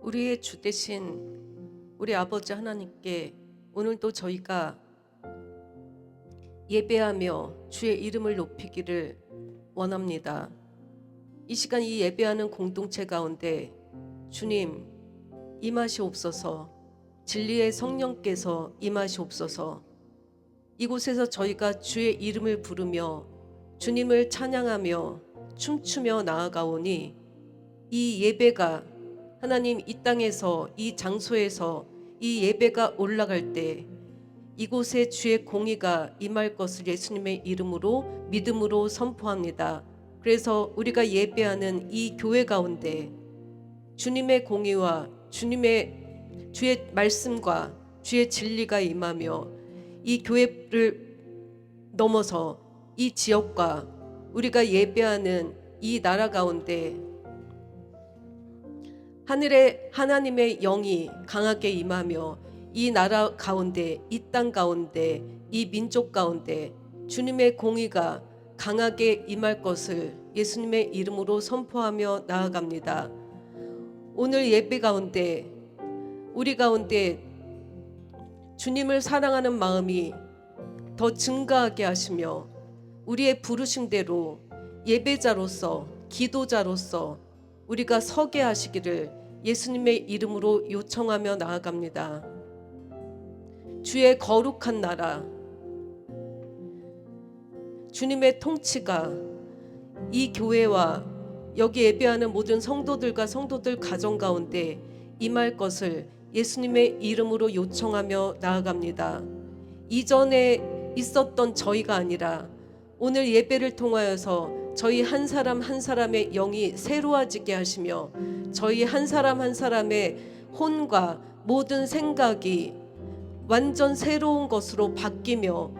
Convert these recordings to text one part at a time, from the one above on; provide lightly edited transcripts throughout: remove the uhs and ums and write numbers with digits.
우리의 주 되신 우리 아버지 하나님께 오늘도 저희가 예배하며 주의 이름을 높이기를 원합니다. 이 시간 이 예배하는 공동체 가운데 주님 임하시옵소서, 진리의 성령께서 임하시옵소서. 이곳에서 저희가 주의 이름을 부르며 주님을 찬양하며 춤추며 나아가오니 이 예배가 하나님 이 땅에서 이 장소에서 이 예배가 올라갈 때 이곳에 주의 공의가 임할 것을 예수님의 이름으로 믿음으로 선포합니다. 그래서 우리가 예배하는 이 교회 가운데 주님의 공의와 주의 말씀과 주의 진리가 임하며 이 교회를 넘어서 이 지역과 우리가 예배하는 이 나라 가운데 하늘에 하나님의 영이 강하게 임하며 이 나라 가운데, 이 땅 가운데, 이 민족 가운데 주님의 공의가 강하게 임할 것을 예수님의 이름으로 선포하며 나아갑니다. 오늘 예배 가운데 우리 가운데 주님을 사랑하는 마음이 더 증가하게 하시며 우리의 부르심대로 예배자로서 기도자로서 우리가 서게 하시기를 예수님의 이름으로 요청하며 나아갑니다. 주의 거룩한 나라, 주님의 통치가 이 교회와 여기 예배하는 모든 성도들과 성도들 가정 가운데 임할 것을 예수님의 이름으로 요청하며 나아갑니다. 이전에 있었던 저희가 아니라 오늘 예배를 통하여서 저희 한 사람 한 사람의 영이 새로워지게 하시며 저희 한 사람 한 사람의 혼과 모든 생각이 완전 새로운 것으로 바뀌며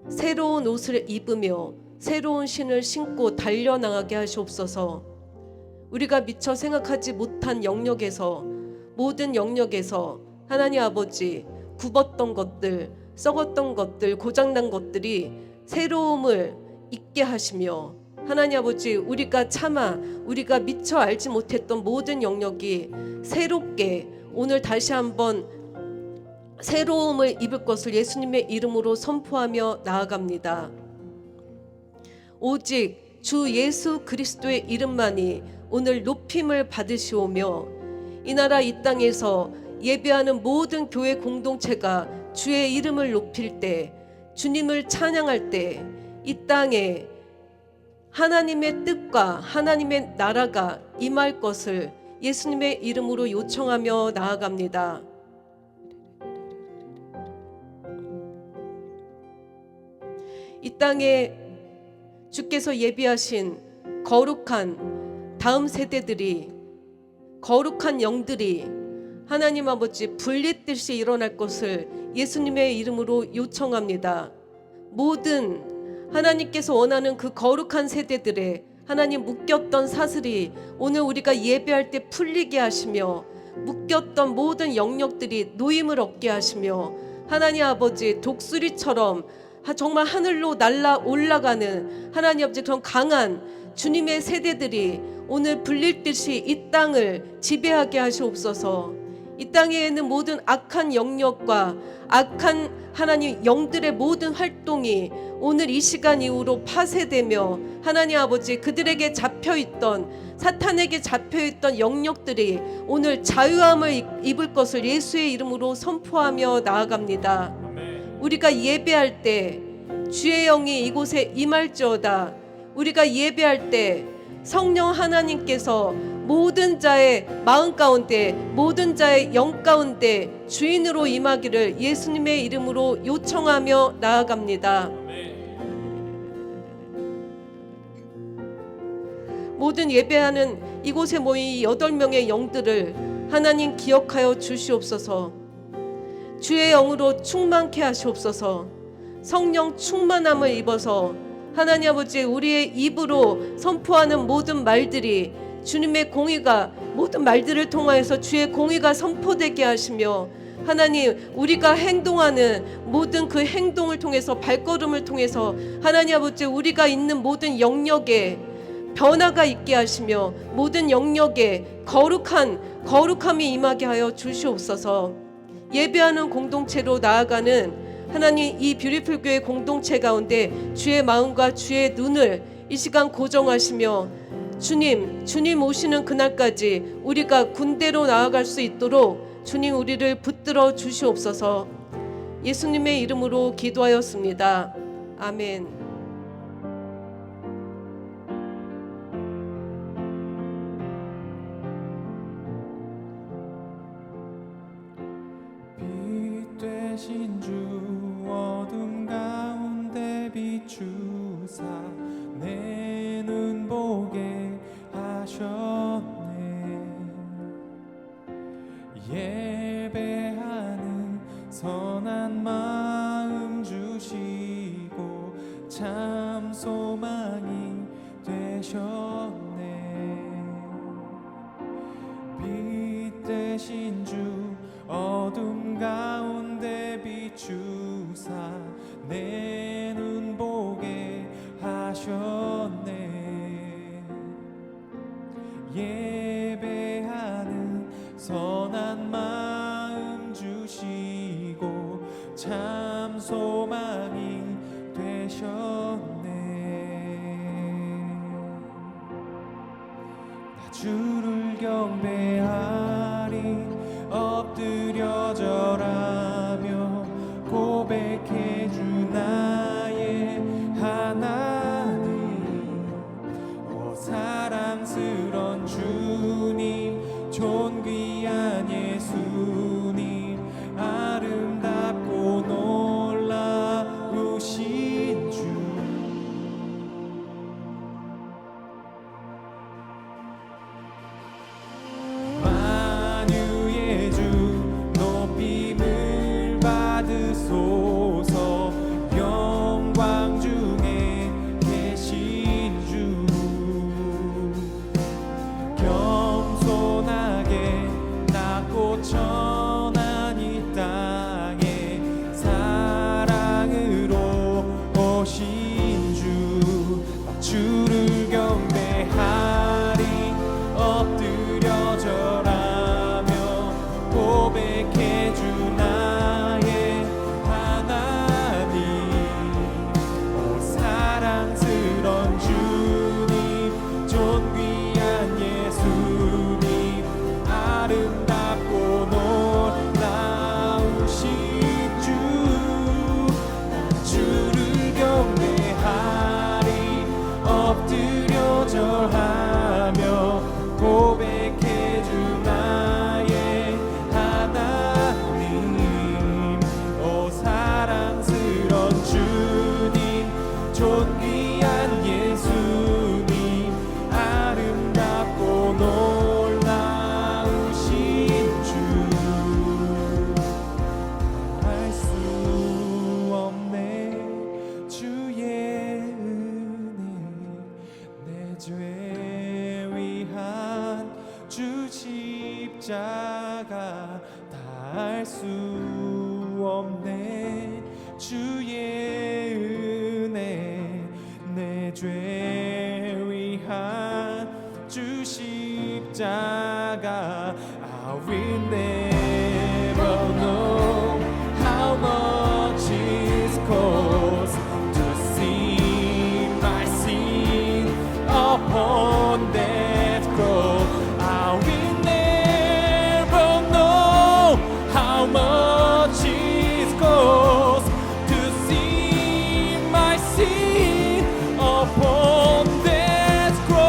새로운 옷을 입으며 새로운 신을 신고 달려나가게 하시옵소서. 우리가 미처 생각하지 못한 영역에서 모든 영역에서 하나님 아버지 굽었던 것들, 썩었던 것들, 고장난 것들이 새로움을 있게 하시며 하나님 아버지 우리가 미처 알지 못했던 모든 영역이 새롭게 오늘 다시 한번 새로움을 입을 것을 예수님의 이름으로 선포하며 나아갑니다. 오직 주 예수 그리스도의 이름만이 오늘 높임을 받으시오며 이 나라 이 땅에서 예배하는 모든 교회 공동체가 주의 이름을 높일 때, 주님을 찬양할 때 이 땅에 하나님의 뜻과 하나님의 나라가 임할 것을 예수님의 이름으로 요청하며 나아갑니다. 이 땅에 주께서 예비하신 거룩한 다음 세대들이, 거룩한 영들이 하나님 아버지 분리듯이 일어날 것을 예수님의 이름으로 요청합니다. 모든 하나님께서 원하는 그 거룩한 세대들의 하나님 묶였던 사슬이 오늘 우리가 예배할 때 풀리게 하시며 묶였던 모든 영역들이 노임을 얻게 하시며 하나님 아버지 독수리처럼 정말 하늘로 날아 올라가는 하나님 아버지 그런 강한 주님의 세대들이 오늘 불릴 듯이 이 땅을 지배하게 하시옵소서. 이 땅에 있는 모든 악한 영역과 악한 하나님 영들의 모든 활동이 오늘 이 시간 이후로 파쇄되며 하나님 아버지 그들에게 잡혀있던 사탄에게 잡혀있던 영역들이 오늘 자유함을 입을 것을 예수의 이름으로 선포하며 나아갑니다. 우리가 예배할 때 주의 영이 이곳에 임할지어다. 우리가 예배할 때 성령 하나님께서 모든 자의 마음 가운데 모든 자의 영 가운데 주인으로 임하기를 예수님의 이름으로 요청하며 나아갑니다. 모든 예배하는 이곳에 모인 8명의 영들을 하나님 기억하여 주시옵소서. 주의 영으로 충만케 하시옵소서. 성령 충만함을 입어서 하나님 아버지 우리의 입으로 선포하는 모든 말들이 주님의 공의가 모든 말들을 통하여서 주의 공의가 선포되게 하시며 하나님 우리가 행동하는 모든 그 행동을 통해서 발걸음을 통해서 하나님 아버지 우리가 있는 모든 영역에 변화가 있게 하시며 모든 영역에 거룩함이 임하게 하여 주시옵소서. 예배하는 공동체로 나아가는 하나님 이 뷰티풀 교회 공동체 가운데 주의 마음과 주의 눈을 이 시간 고정하시며 주님 오시는 그날까지 우리가 군대로 나아갈 수 있도록 주님 우리를 붙들어 주시옵소서. 예수님의 이름으로 기도하였습니다. 아멘. 빛 되신 주 어둠 가운데 비추사 내 눈 보게 하셨네. 예배하는 선한 마음 주시고 참 소망이 되셨네. 빛 되신 주 어둠 가운데 비추사 내 눈 보게 하셨네. 예배하는 선한 마음 주시고 참 소망이 되셨네. 나 주를 경배하리 엎드려 절하며 고백해 주 나의 하나님. 오 사랑스런 주님 존귀한 예수님 아름답고 놀라우신 주. 만유의 주 높임을 받으소서. 영광 중에 계신 주 겸손하게 낮고 천한 이 땅에 사랑으로 오신 주. 주를 경배하리 엎드려 절하며 고백해 주 나의 하나님. 오 사랑스런 주님 존귀한 예수님 아름답고 놀라우신 주. 주를 경배하리 엎드려 절하며 고백해 주 나의 하나님. 오 사랑스런 주님 존귀한 예수님 아름답고 놀라우신 주. 알 수 없네 주의 은혜. 내 죄 위한 주 십자가 다 알 수 없네 주의 은혜. 내 죄 위한 주 십자가. I will never know how much it costs to see my sin upon that cross. I will never know how much it costs to see my sin upon that cross.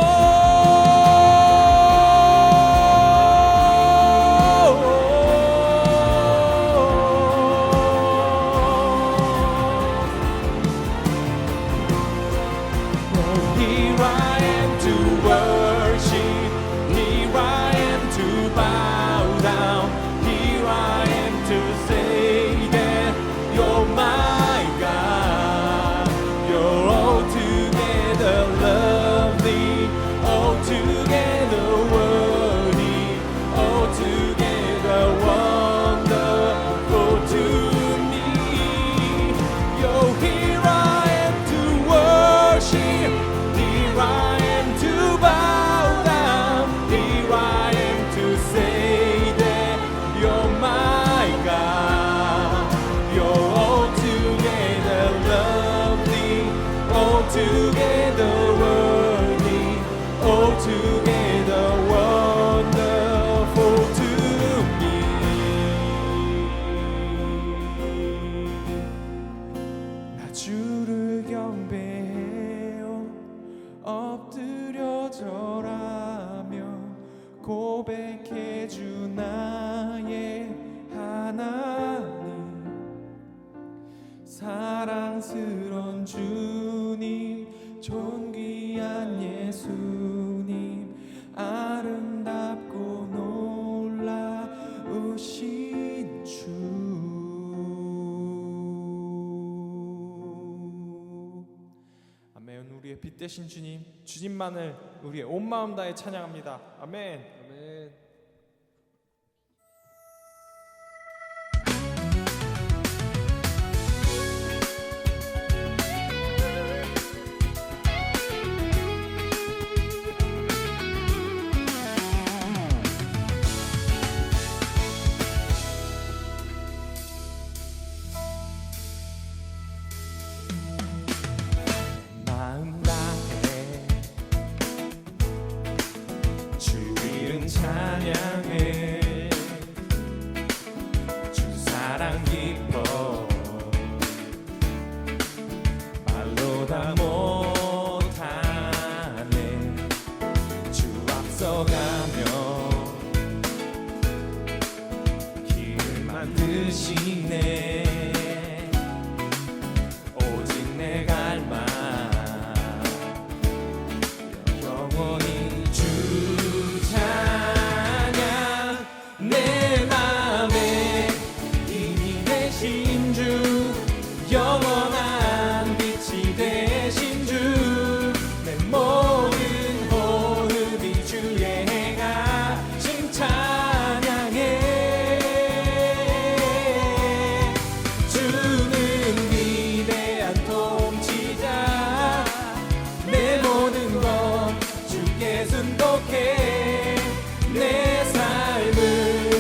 절하며 고백해 주 나의 하나님, 사랑스런 주님, 존귀한 예수님, 아름답고 놀라우신 주. 아멘. 우리의 빛 되신 주님, 주님만을 우리의 온 마음 다해 찬양합니다. 아멘. 아멘. 마음 다해 주 이름 찬양해, 주 사랑 기뻐 말로 다 못하네. 주 앞서가며 길을 만드시네. 오직 내 갈망 영원히 주 찬양. 내 맘에 힘이 되신 주, 영원한 빛이 되신 주, 내 모든 호흡이 주의 행하심 찬양해. 주는 위대한 통치자, 내 모든 것 주께 순복해. 내 삶을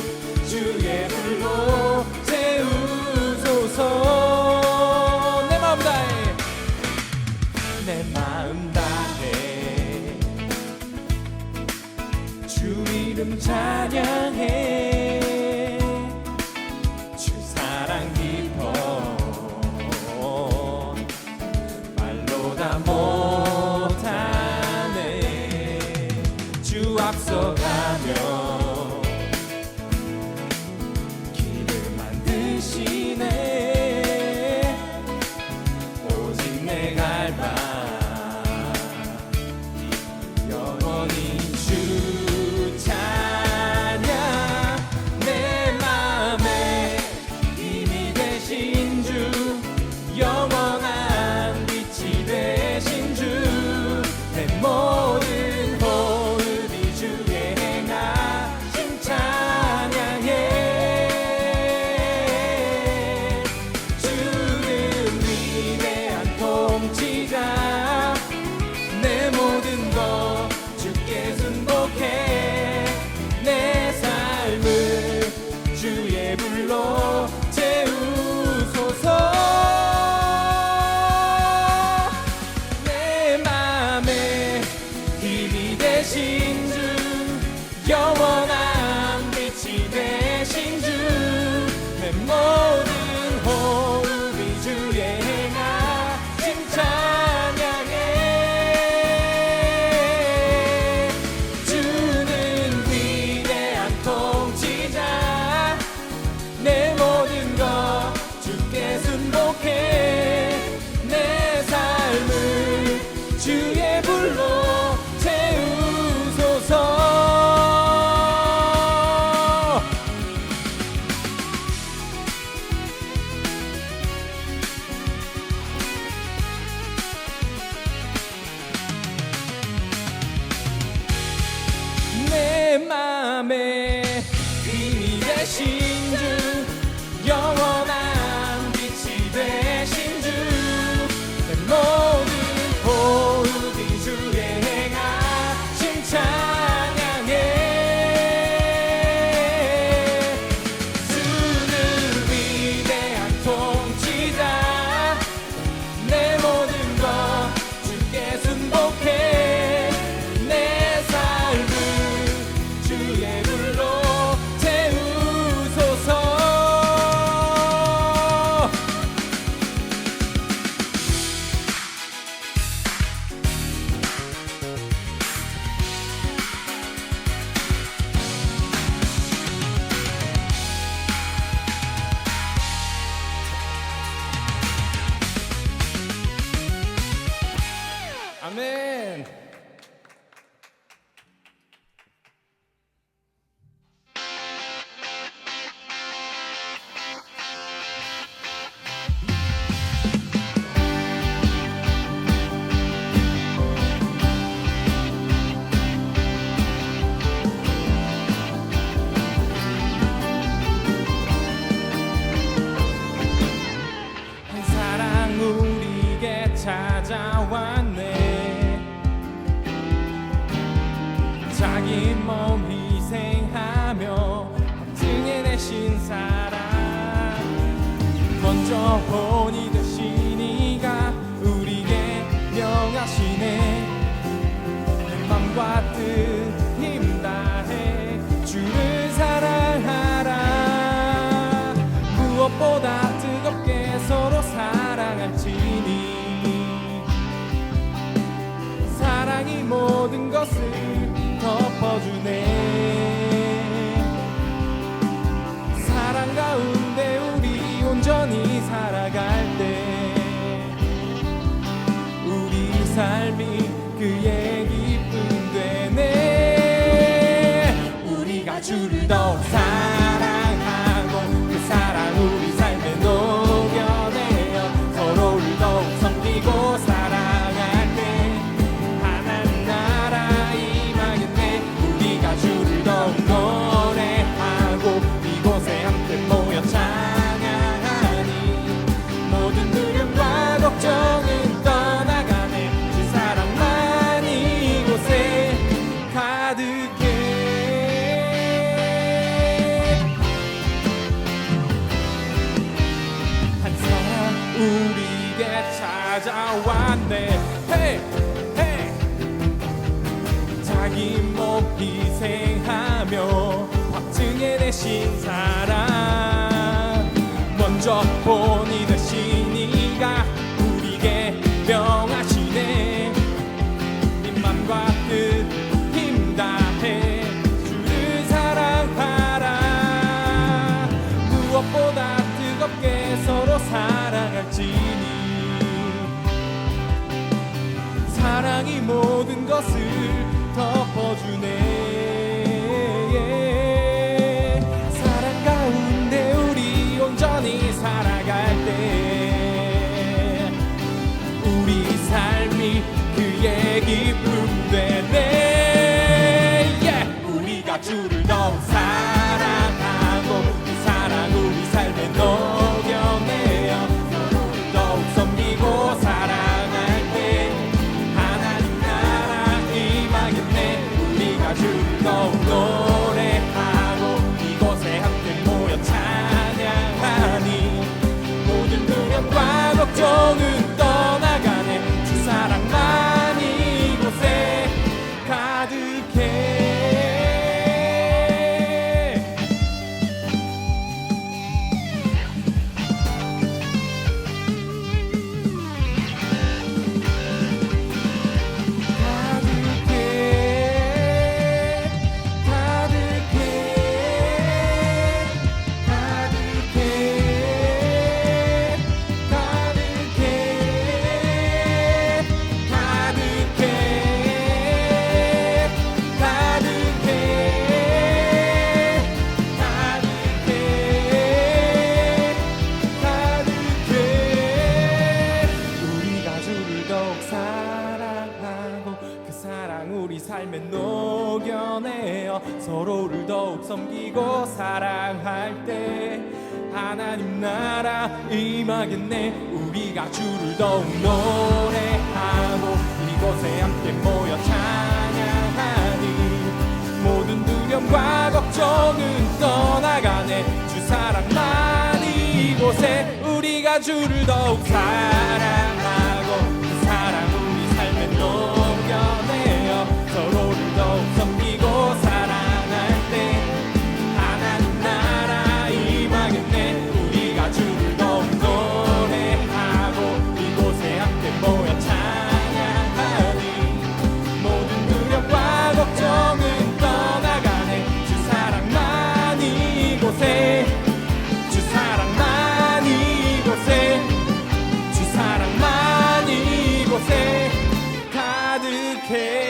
주의 불로 채우소서. 내 마음 다해, 내 마음 다해 주 이름 찬양해. 주 사랑 깊어 말로 다 못하네. 주 앞서가며 길을 만드시네. 오직 내 갈망 영원히 주 찬양. 내 맘에 힘이 되신 주, 영원한 빛이 되신 주, 내 모든 호흡이 주의 행하심 찬양해. 주는 위대한 통치자, 내 모든 것 주께 순복해. 내 삶을 주의 불로 채우소서. 내 맘에 힘이 되신 주, 영원한 빛이 되신 주, 내 모든 호흡이 주의 행하심 찬양해. 주는 위대한 통치자, 내 모든 것 주께 순복해. 내 삶을 주의 불로 채우소서. 내 맘에 힘이 되신 주, 영원한 빛이 되신 주, 내 모든 호흡이 주의 행하심 찬양해. 주는 위대한 통치자, 내 모든 것 주께 순복해. 내 삶을 주의 불로 채우소서. 자기 몸 희생하며 확증해내신 사랑 먼저 본이 되신 이가 우리에게 명하시네 내 맘과 뜻 힘 다해 주를 사랑하라 무엇보다 뜨겁게 서로 사랑할지니 사랑이 모든 것을 덮어주네 사랑 가운데 우리 온전히 살아갈 때 우리 삶이 그의 기쁨 되네 우리가 주를 더욱 사랑하고 그 사랑 우리 삶에 녹여내어 서로를 더욱 섬기고 사랑할 때 하나님 나라 임하겠네 우리가 주를 더욱 노래하고 이곳에 함께 모여 찬양하니 모든 두려움과 걱정은 떠나가네 주 사랑만 이곳에 가득해 한 사람 우리에게 찾아왔네 hey, hey. 자기 몸 희생하며 확증해내신 사랑 먼저 본이 되신 이가 우리에게 명하시네 네 맘과 뜻 힘 다해 주를 사랑하라 무엇보다 뜨겁게 서로 사랑할지니 사랑이 모든 것을 덮어주네 사랑 가운데 우리 온전히 살아갈 때 우리 삶이 그의 기쁨 되네 우리가 주를 더욱 사랑하고 그 사랑 우리 삶에 녹여내어 서로를 더욱 섬기고 사랑할 때 하나님 나라 임하겠네 우리가 주를 더욱 노래하고 이곳에 함께 모여 찬양하니 모든 두려움과 걱정은 떠나가네 주 사랑만 이곳에 가득해 삶에 녹여내어 서로를 더욱 섬기고 사랑할 때 하나님 나라 임하겠네 우리가 주를 더욱 노래하고 이곳에 함께 모여 찬양하니 모든 두려움과 걱정은 떠나가네 주 사랑만 이곳에 우리가 주를 더욱 사랑하고 그 사랑 우리 삶에 녹여내어 서로를 더욱 섬기고 사랑할 때 하나님 나라 임하겠네 우리가 주를 더욱 노래하고 이곳에 함께 모여 찬양하니 모든 두려움과 걱정은 떠나가네 주 사랑만 이곳에 주 사랑만 이곳에 주 사랑만 이곳에 가득해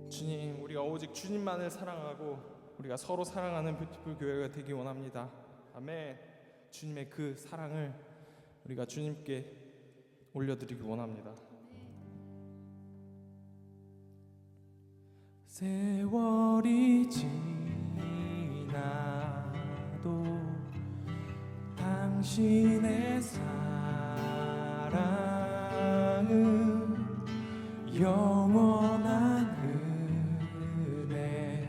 주님, 우리가 오직 주님만을 사랑하고 우리가 서로 사랑하는 뷰티풀 교회가 되기 원합니다. 아멘. 주님의 그 사랑을 우리가 주님께 올려드리기 원합니다. 세월이 지나도 당신의 사랑은 영원한 은혜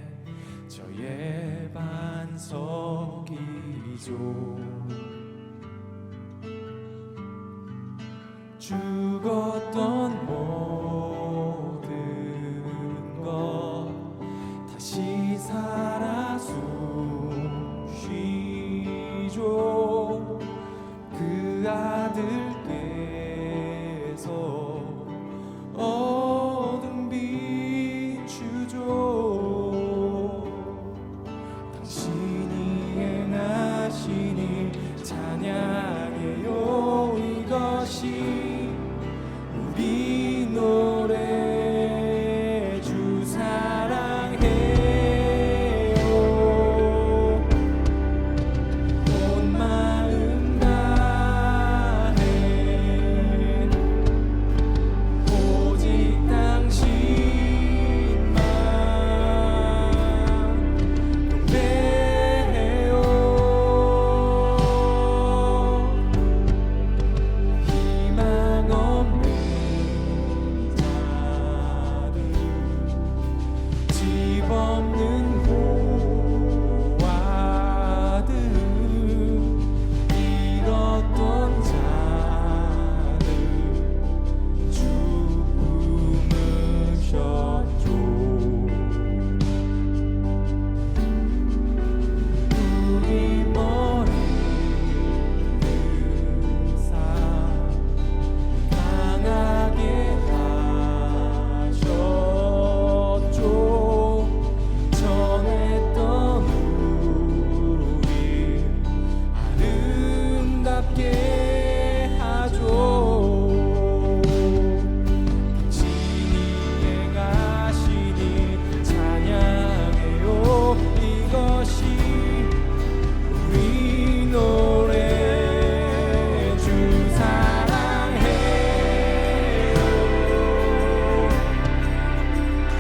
저의 반석이죠. 죽었던 모든 것 다시 살아 숨쉬죠. 그 아들께서 어둠 비추죠. 당신이 행하신 일 찬양해요. 이것이 우리 노래 주 사랑해요. 온 마음 다해 오직 당신만 경배해요. 희망 없는 집 없는 고아들 잃었던 자들 주 품으셨죠. 우리 머리를 사 강하게 하셨죠. 전했던 우리 아름답게 하죠. 당신이 행하신 일 찬양해요. 이것이 우리 노래 주 사랑해요.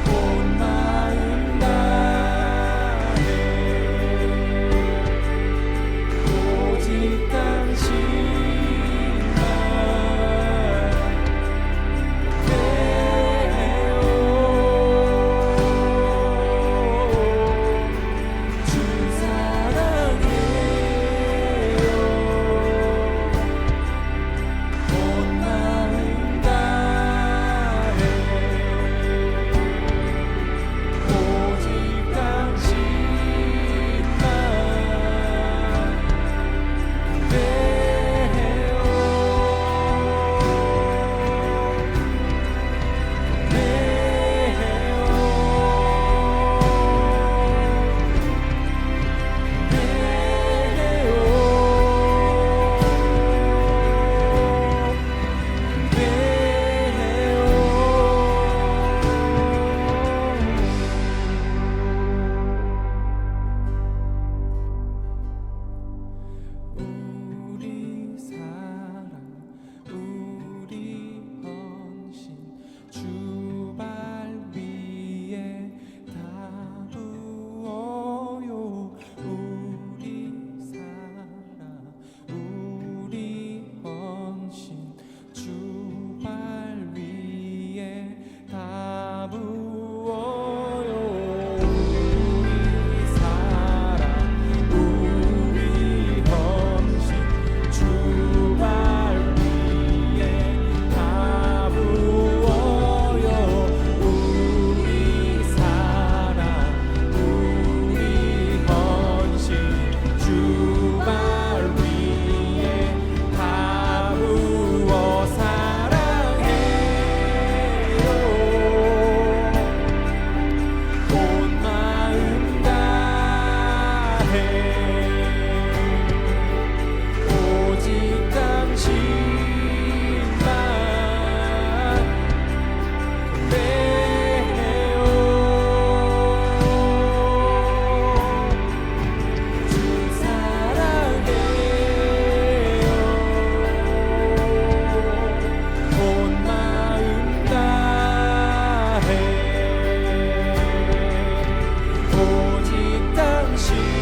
온 마음 다해 오직 당신만 경배해요. 주 사랑해요. 온 마음 다해 오직 당신만 우리 사랑 우리 헌신 주 발 위에 다 부어요. 우리 사랑 우리 헌신 주 발 위에 다 부어요. 우리 사랑 우리 헌신 주 발 위에 다 부어요. 우리 사랑 우리 헌신 주 발 위에 다 부어 사랑해요. 온 마음 다해 오직 당신만 경배해요. 주 사랑해요. 온 마음 다해 오직 당신만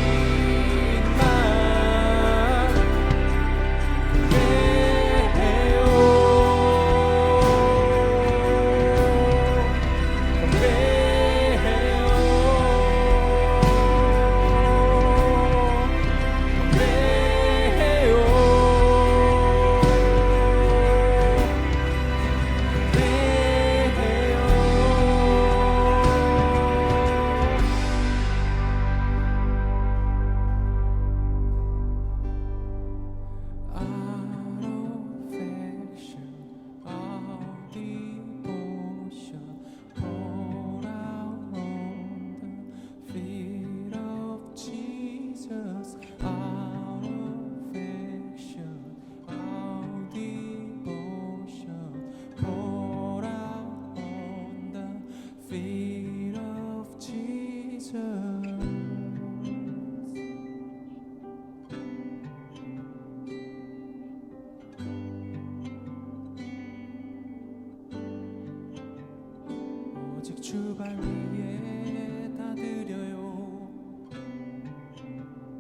주 발 위에 다 드려요.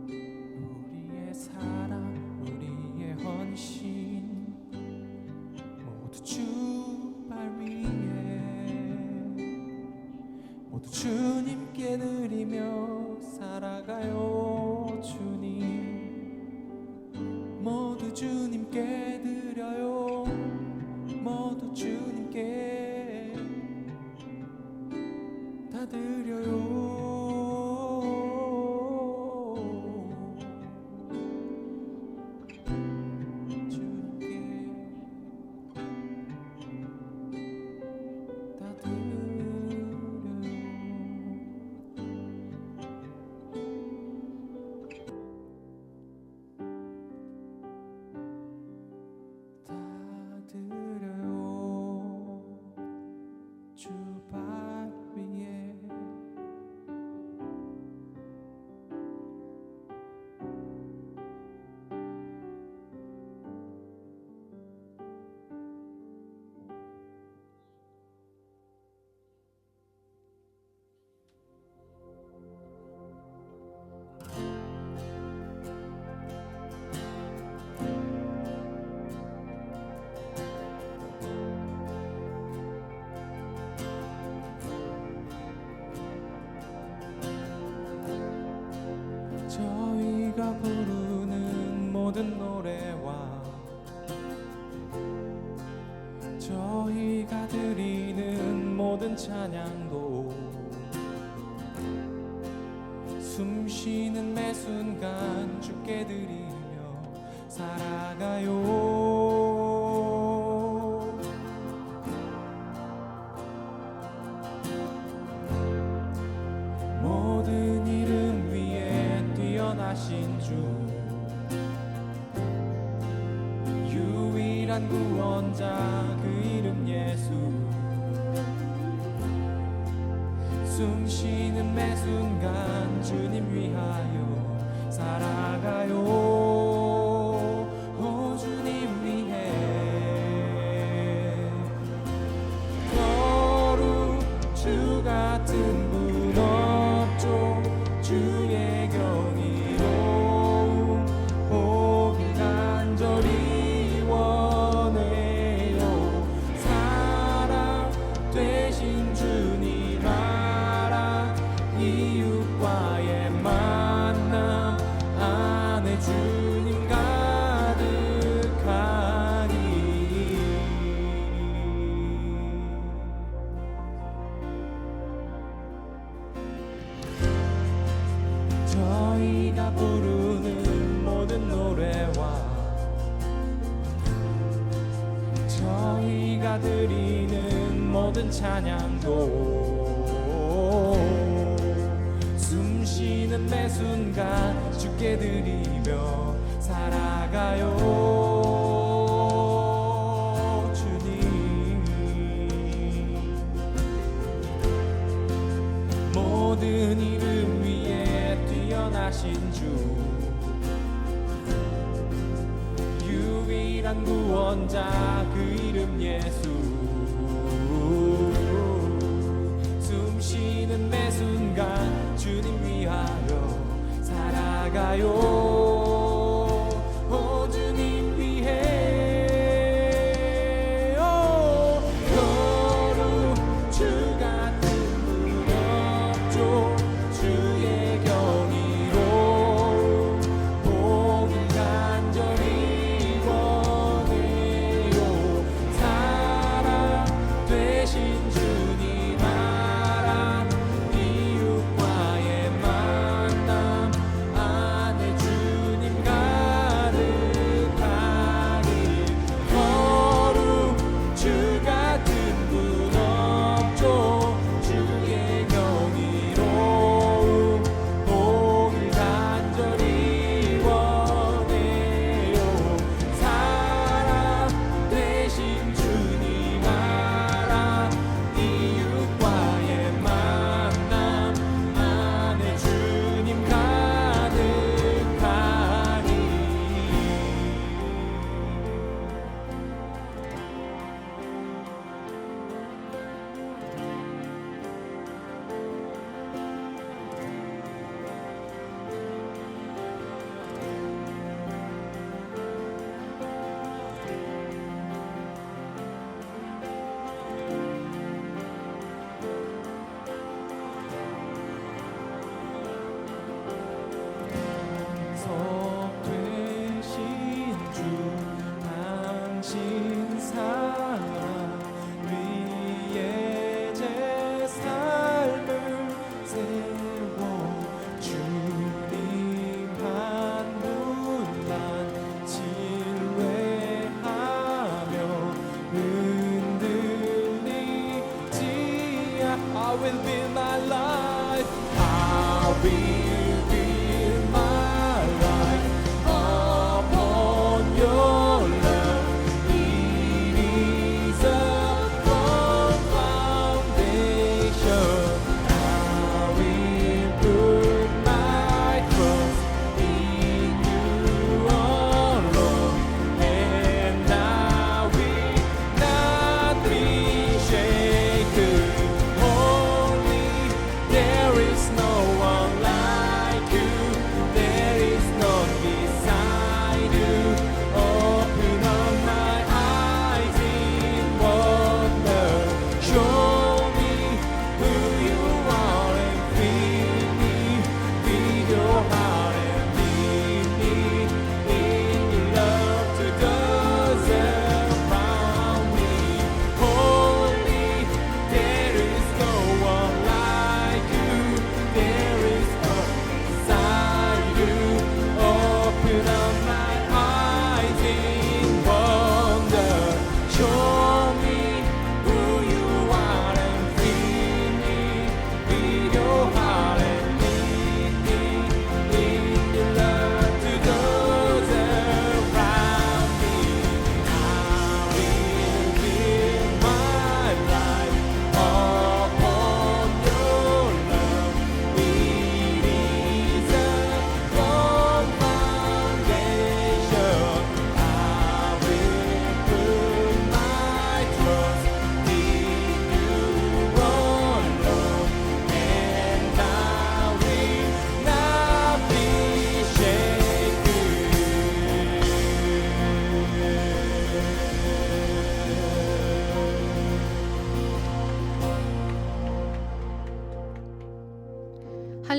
우리의 사랑, 우리의 헌신 모두 주 발 위에, 모두 주님께 드리며 살아가요. 주님, 모두 주님께 드려요. 모두 주님께 다 드려요. 주님께 다 드려요. 주 발 위에 저희가 부르는 모든 노래와 저희가 드리는 모든 찬양도 숨쉬는 매 순간 주께 드리며 살아가요. 모든 이름 위에 뛰어나신 주, 유일한 구원자 그 이름 예수, 숨쉬는 매 순간 주님 위하여 살아가요. 오 주님 위해 거룩 주 같은 분 없죠. 주의 경이로움 보길 간절히 원해요. 사랑 되신 주님 알아, 이웃과의 만남 안에 주님 가득하니. 저희가 부르는 모든 노래와 저희가 드리는 모든 찬양도 숨쉬는 매 순간 주께 드리며 살아가요. 주님, 모든 이름 위에 뛰어나신 주, 유일한 구원자 그 이름 예수, 숨쉬는 매 순간 주님 위하여 살아가요. 오 주님 위해 거룩 주 같은 분 없죠. 주의 경이로움 보길 간절히 원해요. 사랑 되신 주님 알아, 이웃과의 만남 안에 주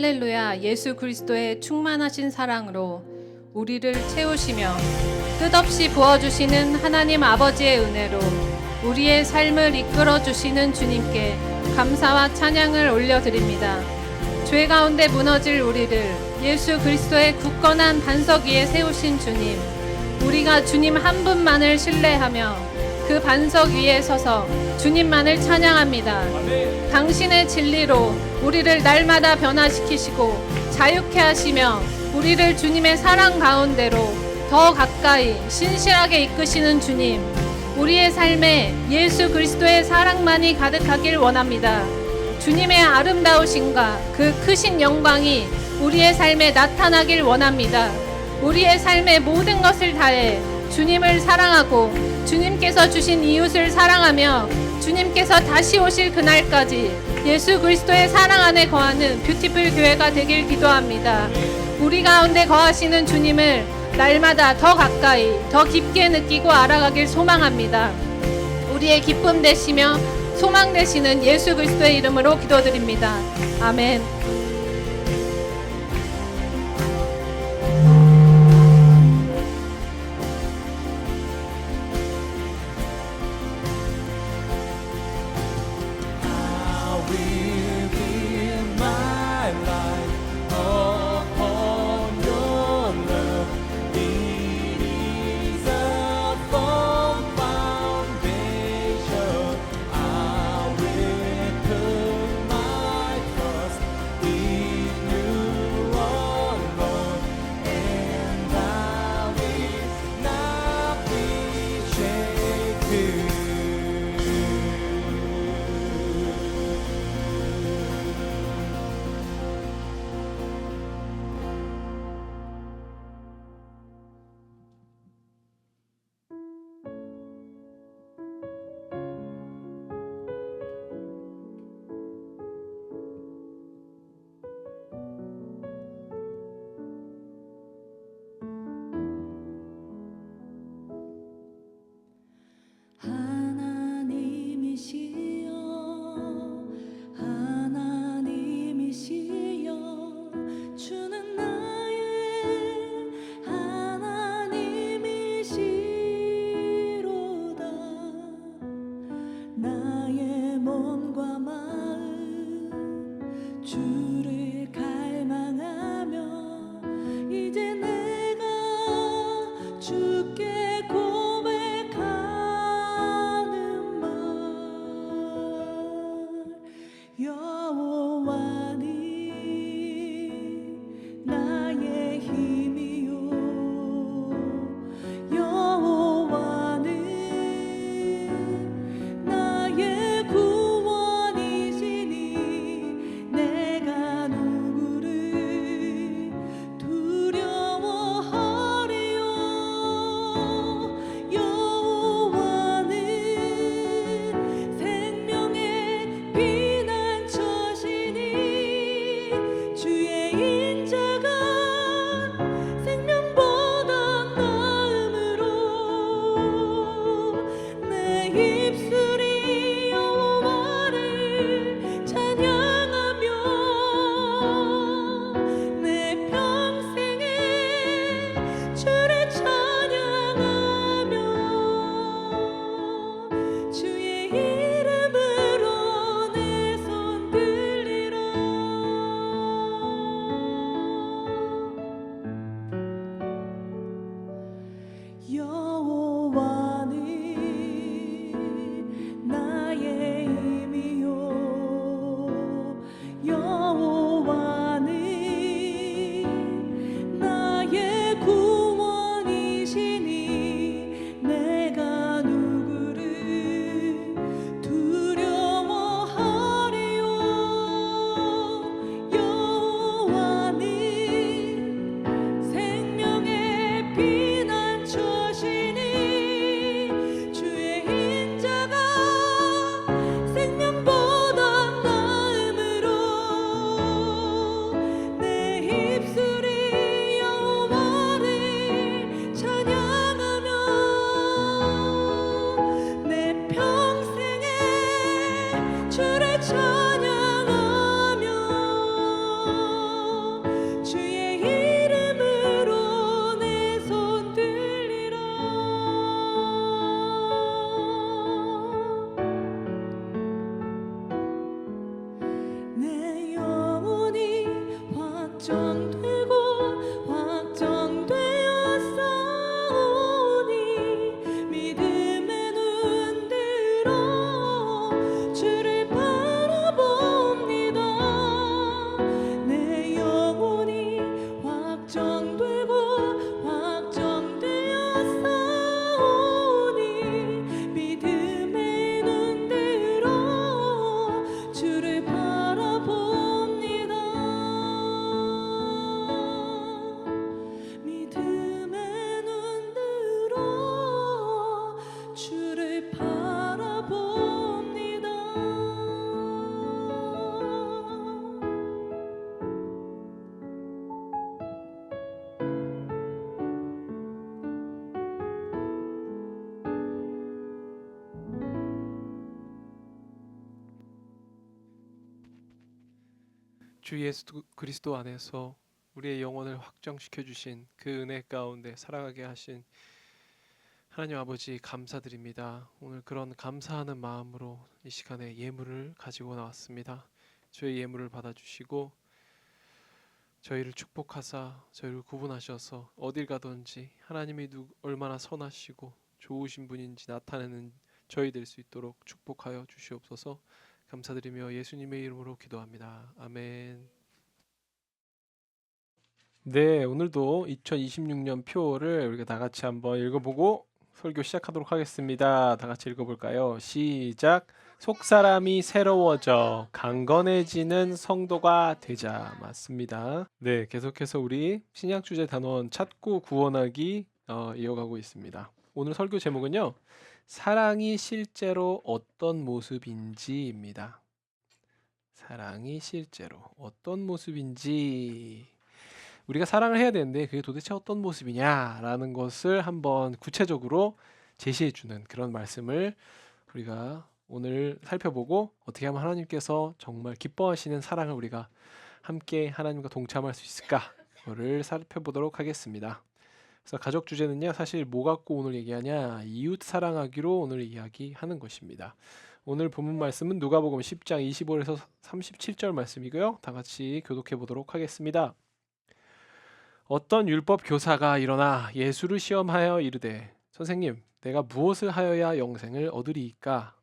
할렐루야. 예수 그리스도의 충만하신 사랑으로 우리를 채우시며 끝없이 부어주시는 하나님 아버지의 은혜로 우리의 삶을 이끌어 주시는 주님께 감사와 찬양을 올려드립니다. 죄 가운데 무너질 우리를 예수 그리스도의 굳건한 반석 위에 세우신 주님, 우리가 주님 한 분만을 신뢰하며 그 반석 위에 서서 주님만을 찬양합니다. 당신의 진리로 우리를 날마다 변화시키시고 자유케 하시며 우리를 주님의 사랑 가운데로 더 가까이 신실하게 이끄시는 주님, 우리의 삶에 예수 그리스도의 사랑만이 가득하길 원합니다. 주님의 아름다우심과 그 크신 영광이 우리의 삶에 나타나길 원합니다. 우리의 삶의 모든 것을 다해 주님을 사랑하고 주님께서 주신 이웃을 사랑하며 주님께서 다시 오실 그날까지 예수 그리스도의 사랑 안에 거하는 뷰티풀 교회가 되길 기도합니다. 우리 가운데 거하시는 주님을 날마다 더 가까이 더 깊게 느끼고 알아가길 소망합니다. 우리의 기쁨 되시며 소망 되시는 예수 그리스도의 이름으로 기도드립니다. 아멘. 주를 찬양하며 주 예수 그리스도 안에서 우리의 영혼을 확정시켜 주신 그 은혜 가운데 살아가게 하신 하나님 아버지 감사드립니다. 오늘 그런 감사하는 마음으로 이 시간에 예물을 가지고 나왔습니다. 저희 예물을 받아주시고 저희를 축복하사 저희를 구분하셔서 어딜 가든지 하나님이 얼마나 선하시고 좋으신 분인지 나타내는 저희 될 수 있도록 축복하여 주시옵소서. 감사드리며 예수님의 이름으로 기도합니다. 아멘. 네, 오늘도 2026년 표를 우리가 다 같이 한번 읽어보고 설교 시작하도록 하겠습니다. 다 같이 읽어볼까요? 시작. 속사람이 새로워져 강건해지는 성도가 되자. 맞습니다. 네, 계속해서 우리 신약 주제 단원 찾고 구원하기 이어가고 있습니다. 오늘 설교 제목은요, 사랑이 실제로 어떤 모습인지입니다. 사랑이 실제로 어떤 모습인지. 우리가 사랑을 해야 되는데 그게 도대체 어떤 모습이냐라는 것을 한번 구체적으로 제시해주는 그런 말씀을 우리가 오늘 살펴보고 어떻게 하면 하나님께서 정말 기뻐하시는 사랑을 우리가 함께 하나님과 동참할 수 있을까? 그거를 살펴보도록 하겠습니다. 그래서 가족 주제는요, 사실 뭐 갖고 오늘 얘기하냐? 이웃 사랑하기로 오늘 이야기하는 것입니다. 오늘 본문 말씀은 누가복음 10장 25절에서 37절 말씀이고요. 다 같이 교독해 보도록 하겠습니다. 어떤 율법 교사가 일어나 예수를 시험하여 이르되 선생님, 내가 무엇을 하여야 영생을 얻으리이까?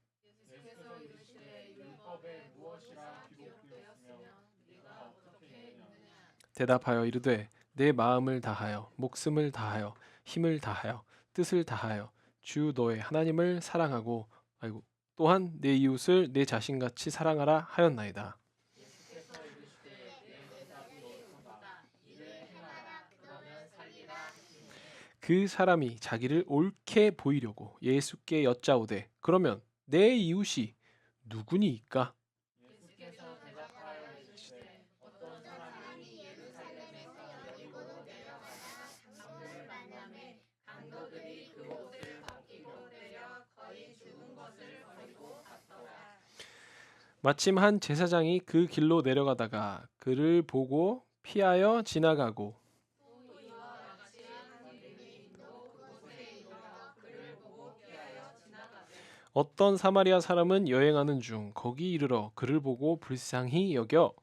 대답하여 이르되 내 마음을 다하여 목숨을 다하여 힘을 다하여 뜻을 다하여 주 너의 하나님을 사랑하고 또한 내 이웃을 내 자신같이 사랑하라 하였나이다. 그 사람이 자기를 옳게 보이려고 예수께 여짜오되 그러면 내 이웃이 누구니이까? 마침 한 제사장이 그 길로 내려가다가 그를 보고 피하여 지나가고 어떤 사마리아 사람은 여행하는 중 거기 이르러 그를 보고 불쌍히 여겨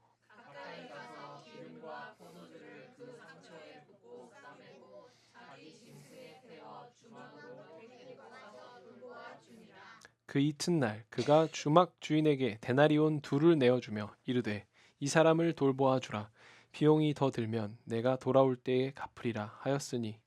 그 이튿날 그가 주막 주인에게 데나리온 2를 내어주며 이르되 이 사람을 돌보아 주라. 비용이 더 들면 내가 돌아올 때에 갚으리라 하였으니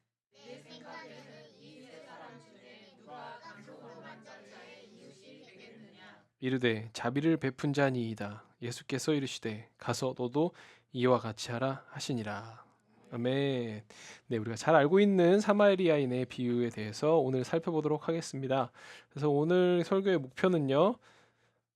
이르되 자비를 베푼 자니이다. 예수께서 이르시되 가서 너도 이와 같이 하라 하시니라. 아멘. 네, 우리가 잘 알고 있는 사마리아인의 비유에 대해서 오늘 살펴보도록 하겠습니다. 그래서 오늘 설교의 목표는요,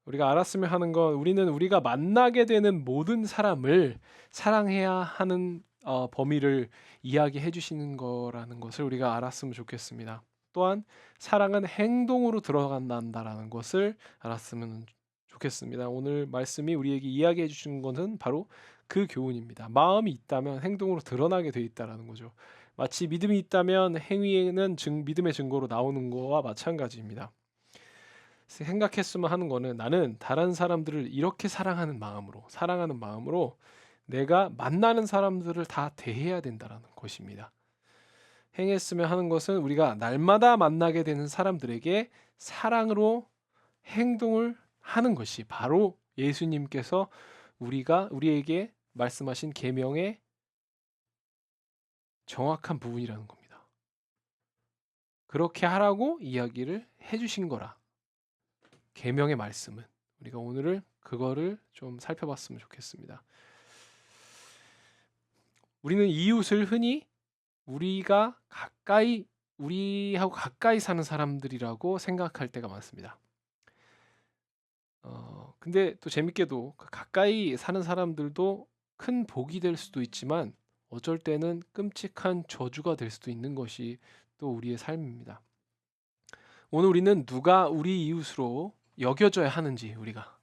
우리가 알았으면 하는 건 우리는 우리가 만나게 되는 모든 사람을 사랑해야 하는 범위를 이야기해 주시는 거라는 것을 우리가 알았으면 좋겠습니다. 또한 사랑은 행동으로 들어간다라는 것을 알았으면 좋겠습니다. 오늘 말씀이 우리에게 이야기해 주신 것은 바로 그 교훈입니다. 마음이 있다면 행동으로 드러나게 돼 있다라는 거죠. 마치 믿음이 있다면 행위는 믿음의 증거로 나오는 거와 마찬가지입니다. 생각했으면 하는 거는 나는 다른 사람들을 이렇게 사랑하는 마음으로 내가 만나는 사람들을 다 대해야 된다라는 것입니다. 행했으면 하는 것은 우리가 날마다 만나게 되는 사람들에게 사랑으로 행동을 하는 것이 바로 예수님께서 우리에게 말씀하신 계명의 정확한 부분이라는 겁니다. 그렇게 하라고 이야기를 해주신 거라. 계명의 말씀은 우리가 오늘을 그거를 좀 살펴봤으면 좋겠습니다. 우리는 이웃을 흔히 우리하고 가까이 사는 사람들이라고 생각할 때가 많습니다. 근데 또 재밌게도 가까이 사는 사람들도 큰 복이 될 수도 있지만 어쩔 때는 끔찍한 저주가 될 수도 있는 것이 또 우리의 삶입니다. 오늘 우리는 누가 우리 이웃으로 여겨져야 하는지 우리가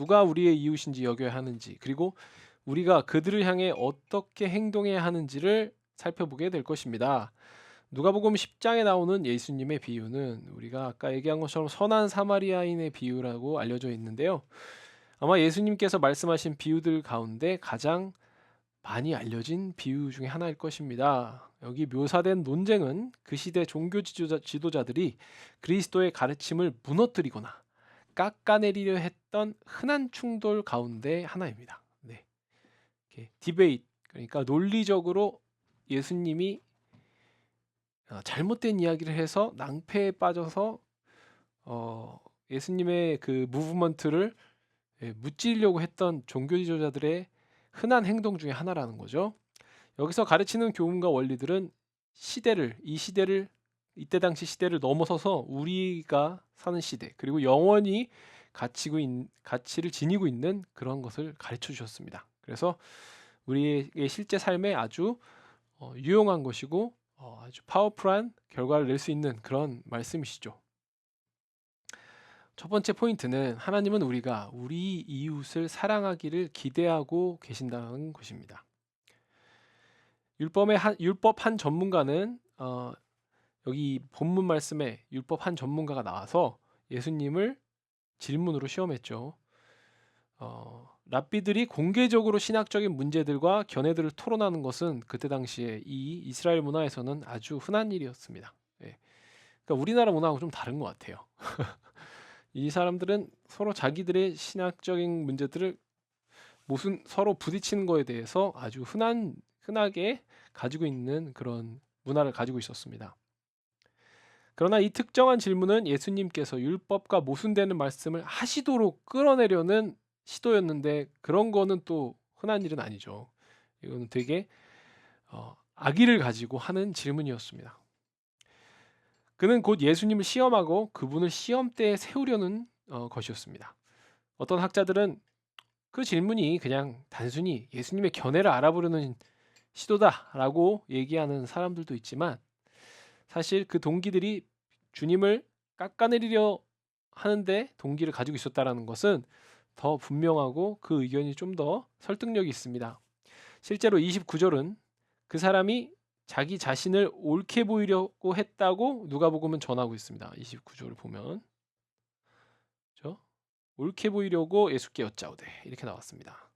누가 우리의 이웃인지 여겨야 하는지, 그리고 우리가 그들을 향해 어떻게 행동해야 하는지를 살펴보게 될 것입니다. 누가복음 10장에 나오는 예수님의 비유는 우리가 아까 얘기한 것처럼 선한 사마리아인의 비유라고 알려져 있는데요. 아마 예수님께서 말씀하신 비유들 가운데 가장 많이 알려진 비유 중에 하나일 것입니다. 여기 묘사된 논쟁은 그 시대 종교 지도자들이 그리스도의 가르침을 무너뜨리거나 깎아내리려 했던 흔한 충돌 가운데 하나입니다. 네. 디베이트, 그러니까 논리적으로 예수님이 잘못된 이야기를 해서 낭패에 빠져서 예수님의 그 무브먼트를 무찌르려고 했던 종교 지도자들의 흔한 행동 중에 하나라는 거죠. 여기서 가르치는 교훈과 원리들은 이때 당시 시대를 넘어서서 우리가 사는 시대, 그리고 영원히 가치를 지니고 있는 그런 것을 가르쳐 주셨습니다. 그래서 우리의 실제 삶에 아주 유용한 것이고 아주 파워풀한 결과를 낼 수 있는 그런 말씀이시죠. 첫 번째 포인트는 하나님은 우리가 우리 이웃을 사랑하기를 기대하고 계신다는 것입니다. 율법 한 전문가는 여기 본문 말씀에 율법 한 전문가가 나와서 예수님을 질문으로 시험했죠. 랍비들이 공개적으로 신학적인 문제들과 견해들을 토론하는 것은 그때 당시에 이 이스라엘 문화에서는 아주 흔한 일이었습니다. 그러니까 우리나라 문화하고 좀 다른 것 같아요. 이 사람들은 서로 자기들의 신학적인 문제들을 서로 부딪히는 거에 대해서 아주 흔하게 가지고 있는 그런 문화를 가지고 있었습니다. 그러나 이 특정한 질문은 예수님께서 율법과 모순되는 말씀을 하시도록 끌어내려는 시도였는데, 그런 거는 또 흔한 일은 아니죠. 이거는 되게 악의를 가지고 하는 질문이었습니다. 그는 곧 예수님을 시험하고 그분을 시험대에 세우려는 것이었습니다. 어떤 학자들은 그 질문이 그냥 단순히 예수님의 견해를 알아보려는 시도다라고 얘기하는 사람들도 있지만, 사실 그 동기들이 주님을 깎아내리려 하는데 동기를 가지고 있었다라는 것은 더 분명하고 그 의견이 좀 더 설득력이 있습니다. 실제로 29절은 그 사람이 자기 자신을 옳게 보이려고 했다고 누가복음은 전하고 있습니다. 29절을 보면 그렇죠? 옳게 보이려고 예수께 여짜오되 이렇게 나왔습니다.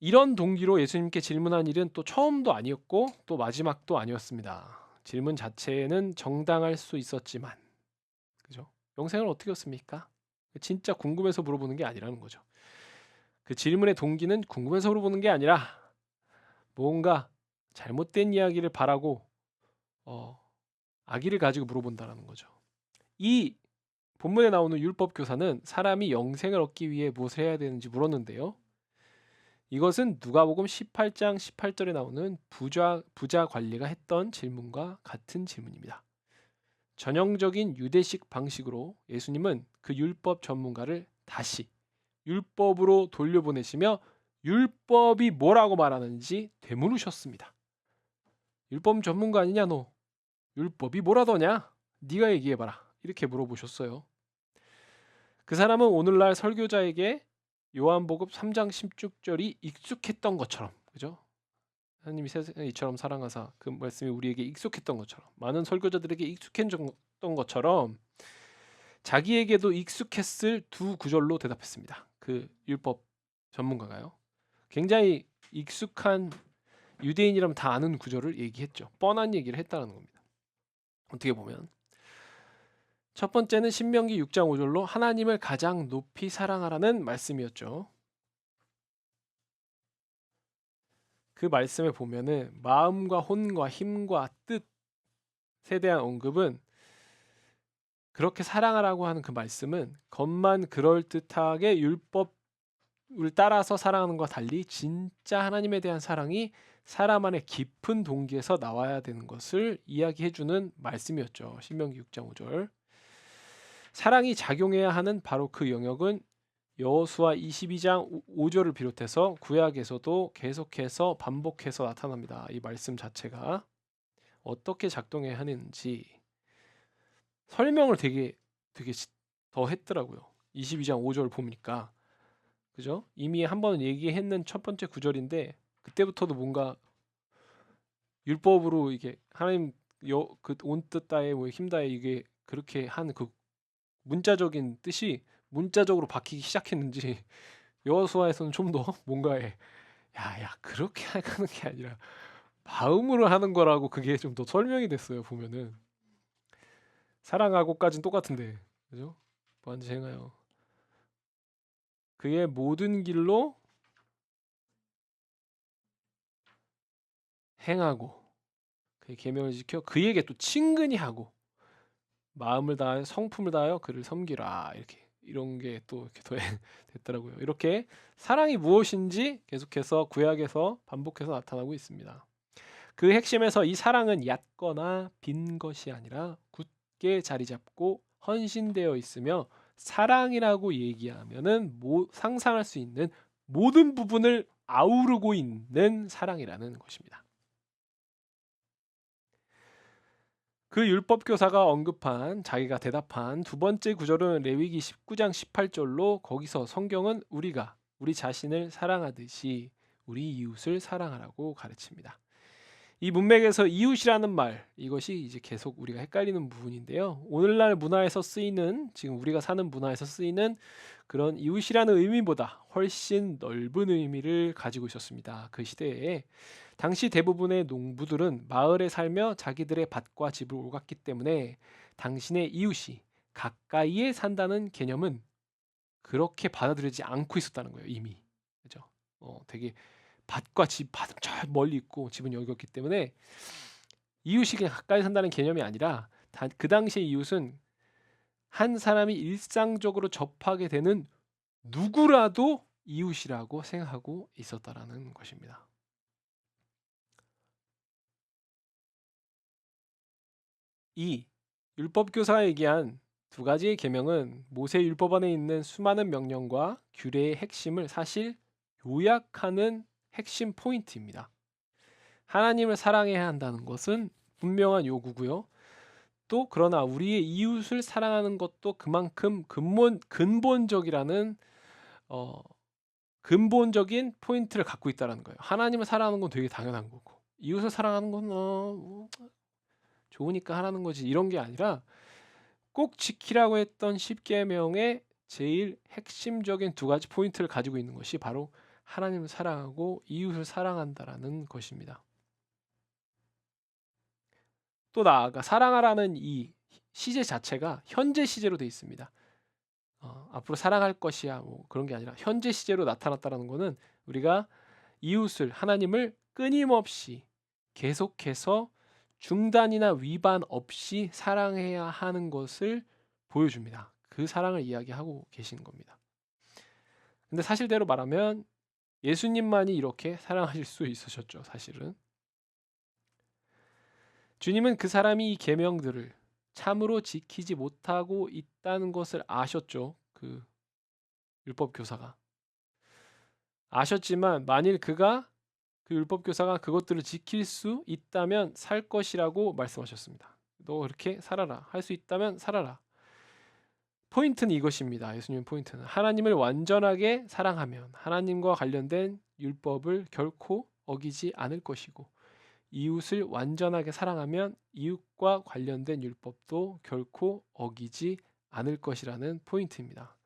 이런 동기로 예수님께 질문한 일은 또 처음도 아니었고 또 마지막도 아니었습니다. 질문 자체는 정당할 수 있었지만, 그죠? 영생을 어떻게 얻습니까? 진짜 궁금해서 물어보는 게 아니라는 거죠. 그 질문의 동기는 궁금해서 물어보는 게 아니라 뭔가 잘못된 이야기를 바라고 악의를 가지고 물어본다라는 거죠. 이 본문에 나오는 율법 교사는 사람이 영생을 얻기 위해 무엇을 해야 되는지 물었는데요. 이것은 누가복음 18장 18절에 나오는 부자 관리가 했던 질문과 같은 질문입니다. 전형적인 유대식 방식으로 예수님은 그 율법 전문가를 다시 율법으로 돌려보내시며 율법이 뭐라고 말하는지 되물으셨습니다. 율법 전문가 아니냐 너? 율법이 뭐라더냐? 네가 얘기해봐라. 이렇게 물어보셨어요. 그 사람은 오늘날 설교자에게 요한복음 3장 16절이 익숙했던 것처럼, 그죠? 하나님이 세상을 이처럼 사랑하사, 그 말씀이 우리에게 익숙했던 것처럼, 많은 설교자들에게 익숙했던 것처럼 자기에게도 익숙했을 두 구절로 대답했습니다. 그 율법 전문가가요. 굉장히 익숙한, 유대인이라면 다 아는 구절을 얘기했죠. 뻔한 얘기를 했다는 겁니다. 어떻게 보면 첫 번째는 신명기 6장 5절로 하나님을 가장 높이 사랑하라는 말씀이었죠. 그 말씀에 보면은 마음과 혼과 힘과 뜻에 대한 언급은, 그렇게 사랑하라고 하는 그 말씀은 겉만 그럴듯하게 율법을 따라서 사랑하는 것과 달리 진짜 하나님에 대한 사랑이 사람 안에 깊은 동기에서 나와야 되는 것을 이야기해주는 말씀이었죠. 신명기 6장 5절. 사랑이 작용해야 하는 바로 그 영역은 여호수아 22장 5절을 비롯해서 구약에서도 계속해서 반복해서 나타납니다. 이 말씀 자체가 어떻게 작동해야 하는지 설명을 되게 더 했더라고요. 22장 5절 보니까 그죠? 이미 한번 얘기했는 첫 번째 구절인데 그때부터도 뭔가 율법으로 이게 하나님 그 온 뜻 다에 뭐 힘다에 이게 그렇게 한 그 문자적인 뜻이 문자적으로 바뀌기 시작했는지 여호수아에서는 좀 더 뭔가에 야 그렇게 하는 게 아니라 마음으로 하는 거라고 그게 좀 더 설명이 됐어요. 보면은 사랑하고까진 똑같은데 그죠? 무한지 행하여 그의 모든 길로 행하고 그의 계명을 지켜 그에게 또 친근히 하고 마음을 다하여 성품을 다하여 그를 섬기라 이렇게 이런 게 또 이렇게 더 됐더라고요. 이렇게 사랑이 무엇인지 계속해서 구약에서 반복해서 나타나고 있습니다. 그 핵심에서 이 사랑은 얕거나 빈 것이 아니라 굳게 자리 잡고 헌신되어 있으며 사랑이라고 얘기하면은 상상할 수 있는 모든 부분을 아우르고 있는 사랑이라는 것입니다. 그 율법 교사가 언급한 자기가 대답한 두 번째 구절은 레위기 19장 18절로 거기서 성경은 우리가 우리 자신을 사랑하듯이 우리 이웃을 사랑하라고 가르칩니다. 이 문맥에서 이웃이라는 말 이것이 이제 계속 우리가 헷갈리는 부분인데요. 오늘날 문화에서 쓰이는 지금 우리가 사는 문화에서 쓰이는 그런 이웃이라는 의미보다 훨씬 넓은 의미를 가지고 있었습니다. 그 시대에 당시 대부분의 농부들은 마을에 살며 자기들의 밭과 집을 오갔기 때문에 당신의 이웃이 가까이에 산다는 개념은 그렇게 받아들이지 않고 있었다는 거예요. 이미 그죠? 되게 밭과 밭은 저 멀리 있고 집은 여기 있기 때문에 이웃이 그냥 가까이 산다는 개념이 아니라 그 당시의 이웃은 한 사람이 일상적으로 접하게 되는 누구라도 이웃이라고 생각하고 있었다라는 것입니다. 이 율법교사가 얘기한 두 가지의 계명은 모세 율법 안에 있는 수많은 명령과 규례의 핵심을 사실 요약하는 핵심 포인트입니다. 하나님을 사랑해야 한다는 것은 분명한 요구고요. 또 그러나 우리의 이웃을 사랑하는 것도 그만큼 근본적이라는 근본적인 포인트를 갖고 있다는 거예요. 하나님을 사랑하는 건 되게 당연한 거고 이웃을 사랑하는 건 좋으니까 하라는 거지 이런 게 아니라 꼭 지키라고 했던 10계명의 제일 핵심적인 두 가지 포인트를 가지고 있는 것이 바로 하나님을 사랑하고 이웃을 사랑한다라는 것입니다. 또 나아가 사랑하라는 이 시제 자체가 현재 시제로 되어 있습니다. 앞으로 사랑할 것이야 뭐 그런 게 아니라 현재 시제로 나타났다는 것은 우리가 이웃을 하나님을 끊임없이 계속해서 중단이나 위반 없이 사랑해야 하는 것을 보여줍니다. 그 사랑을 이야기하고 계시는 겁니다. 근데 사실대로 말하면 예수님만이 이렇게 사랑하실 수 있으셨죠. 사실은 주님은 그 사람이 이 계명들을 참으로 지키지 못하고 있다는 것을 아셨죠. 그 율법 교사가 아셨지만 만일 그 율법 교사가 그것들을 지킬 수 있다면 살 것이라고 말씀하셨습니다. 너 그렇게 살아라. 할 수 있다면 살아라. 포인트는 이것입니다. 예수님 포인트는 하나님을 완전하게 사랑하면 하나님과 관련된 율법을 결코 어기지 않을 것이고 이웃을 완전하게 사랑하면 이웃과 관련된 율법도 결코 어기지 않을 것이라는 포인트입니다.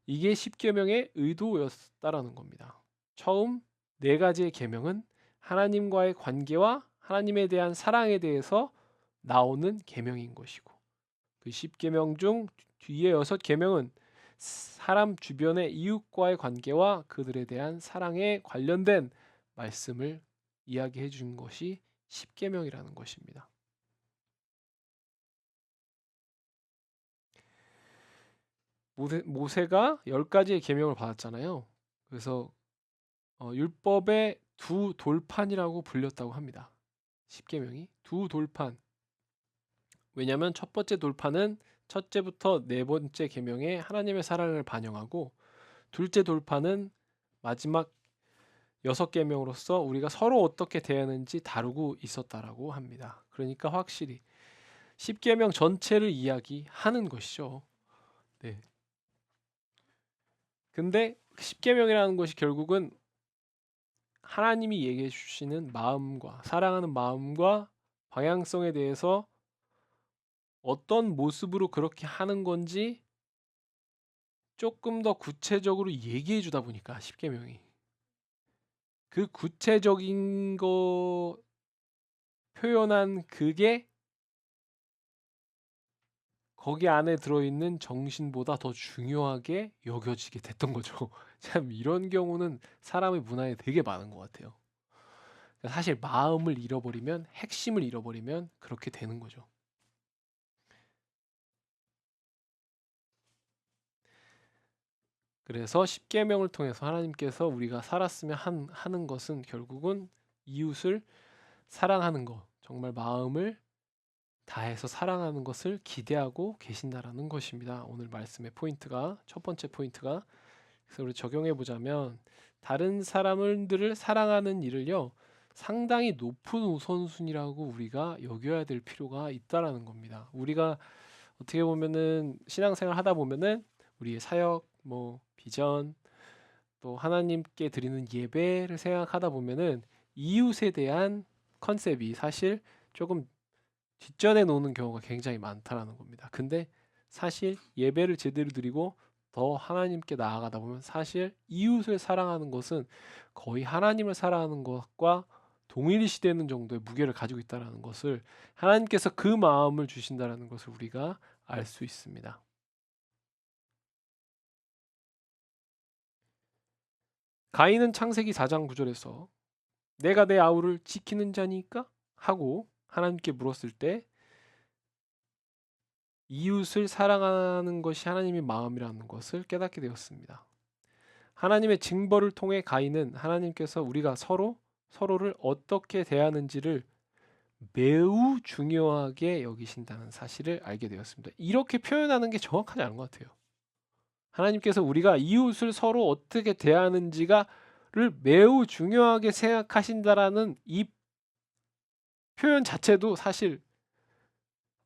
이게 10계명의 의도였다라는 겁니다. 처음 4가지의 계명은 하나님과의 관계와 하나님에 대한 사랑에 대해서 나오는 계명인 것이고 그 10계명 중 뒤에 6계명은 사람 주변의 이웃과의 관계와 그들에 대한 사랑에 관련된 말씀을 이야기해 준 것이 10계명이라는 것입니다. 모세가 10가지의 계명을 받았잖아요. 그래서 율법의 두 돌판이라고 불렸다고 합니다. 10계명이 두 돌판. 왜냐하면 첫 번째 돌판은 첫째부터 4번째 계명에 하나님의 사랑을 반영하고 둘째 돌판은 마지막 6계명으로서 우리가 서로 어떻게 대하는지 다루고 있었다라고 합니다. 그러니까 확실히 10계명 전체를 이야기하는 것이죠. 네. 근데 십계명이라는 것이 결국은 하나님이 얘기해 주시는 마음과 사랑하는 마음과 방향성에 대해서 어떤 모습으로 그렇게 하는 건지 조금 더 구체적으로 얘기해 주다 보니까 십계명이 그 구체적인 거 표현한 그게 거기 안에 들어있는 정신보다 더 중요하게 여겨지게 됐던 거죠. 참 이런 경우는 사람의 문화에 되게 많은 것 같아요. 사실 마음을 잃어버리면 핵심을 잃어버리면 그렇게 되는 거죠. 그래서 십계명을 통해서 하나님께서 우리가 살았으면 하는 것은 결국은 이웃을 사랑하는 것, 정말 마음을 다해서 사랑하는 것을 기대하고 계신다라는 것입니다. 오늘 말씀의 포인트가 첫 번째 포인트가 그래서 우리 적용해 보자면 다른 사람들을 사랑하는 일을요 상당히 높은 우선순위라고 우리가 여겨야 될 필요가 있다라는 겁니다. 우리가 어떻게 보면은 신앙생활 하다 보면은 우리의 사역, 뭐 비전, 또 하나님께 드리는 예배를 생각하다 보면은 이웃에 대한 컨셉이 사실 조금 뒷전에 놓는 경우가 굉장히 많다라는 겁니다. 근데 사실 예배를 제대로 드리고 더 하나님께 나아가다 보면 사실 이웃을 사랑하는 것은 거의 하나님을 사랑하는 것과 동일시되는 정도의 무게를 가지고 있다는 것을 하나님께서 그 마음을 주신다는 것을 우리가 알 수 있습니다. 가인은 창세기 4장 9절에서 내가 내 아우를 지키는 자니까? 하고 하나님께 물었을 때 이웃을 사랑하는 것이 하나님의 마음이라는 것을 깨닫게 되었습니다. 하나님의 징벌을 통해 가인은 하나님께서 우리가 서로를 어떻게 대하는지를 매우 중요하게 여기신다는 사실을 알게 되었습니다. 이렇게 표현하는 게 정확하지 않은 것 같아요. 하나님께서 우리가 이웃을 서로 어떻게 대하는지를 매우 중요하게 생각하신다라는 이 표현 자체도 사실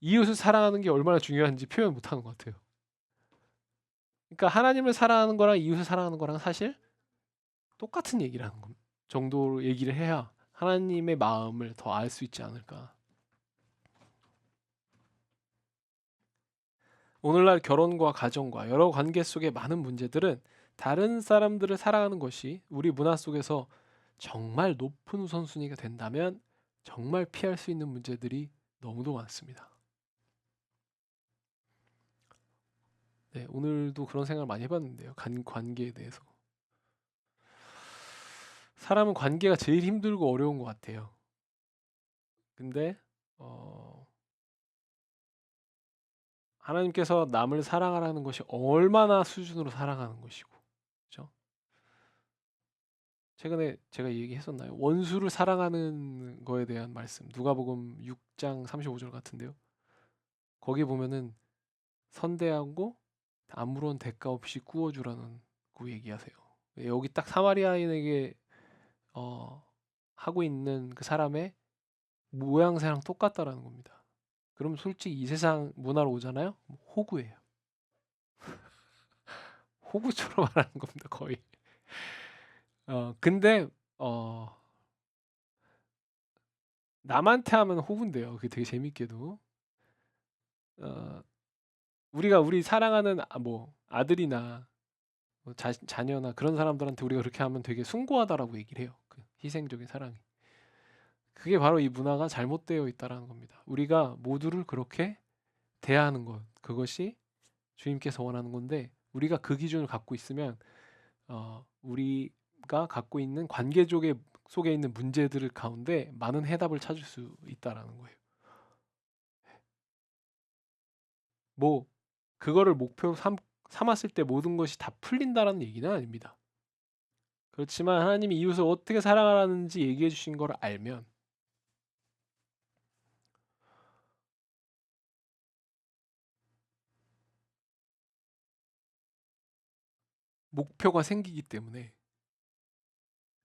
이웃을 사랑하는 게 얼마나 중요한지 표현 못하는 것 같아요. 그러니까 하나님을 사랑하는 거랑 이웃을 사랑하는 거랑 사실 똑같은 얘기라는 정도로 얘기를 해야 하나님의 마음을 더 알 수 있지 않을까. 오늘날 결혼과 가정과 여러 관계 속의 많은 문제들은 다른 사람들을 사랑하는 것이 우리 문화 속에서 정말 높은 우선순위가 된다면 정말 피할 수 있는 문제들이 너무도 많습니다. 네, 오늘도 그런 생각을 많이 해봤는데요. 관계에 대해서. 사람은 관계가 제일 힘들고 어려운 것 같아요. 근데 하나님께서 남을 사랑하라는 것이 얼마나 수준으로 사랑하는 것이고, 그렇죠? 최근에 제가 얘기했었나요? 원수를 사랑하는 거에 대한 말씀, 누가복음 6장 35절 같은데요. 거기 보면은 선대하고 아무런 대가 없이 구워주라는 그 얘기하세요. 여기 딱 사마리아인에게 하고 있는 그 사람의 모양새랑 똑같다라는 겁니다. 그럼 솔직히 이 세상 문화로 오잖아요. 호구예요. 호구처럼 말하는 겁니다, 거의. 근데 남한테 하면 호구인데요. 그게 되게 재밌게도 우리가 우리 사랑하는 뭐 아들이나 뭐 자녀나 그런 사람들한테 우리가 그렇게 하면 되게 숭고하다라고 얘기를 해요. 그 희생적인 사랑이. 그게 바로 이 문화가 잘못되어 있다라는 겁니다. 우리가 모두를 그렇게 대하는 것, 그것이 주님께서 원하는 건데 우리가 그 기준을 갖고 있으면 우리가 갖고 있는 관계 속에 있는 문제들 가운데 많은 해답을 찾을 수 있다라는 거예요. 뭐 그거를 목표로 삼았을 때 모든 것이 다 풀린다라는 얘기는 아닙니다. 그렇지만 하나님이 이웃을 어떻게 사랑하라는지 얘기해 주신 걸 알면 목표가 생기기 때문에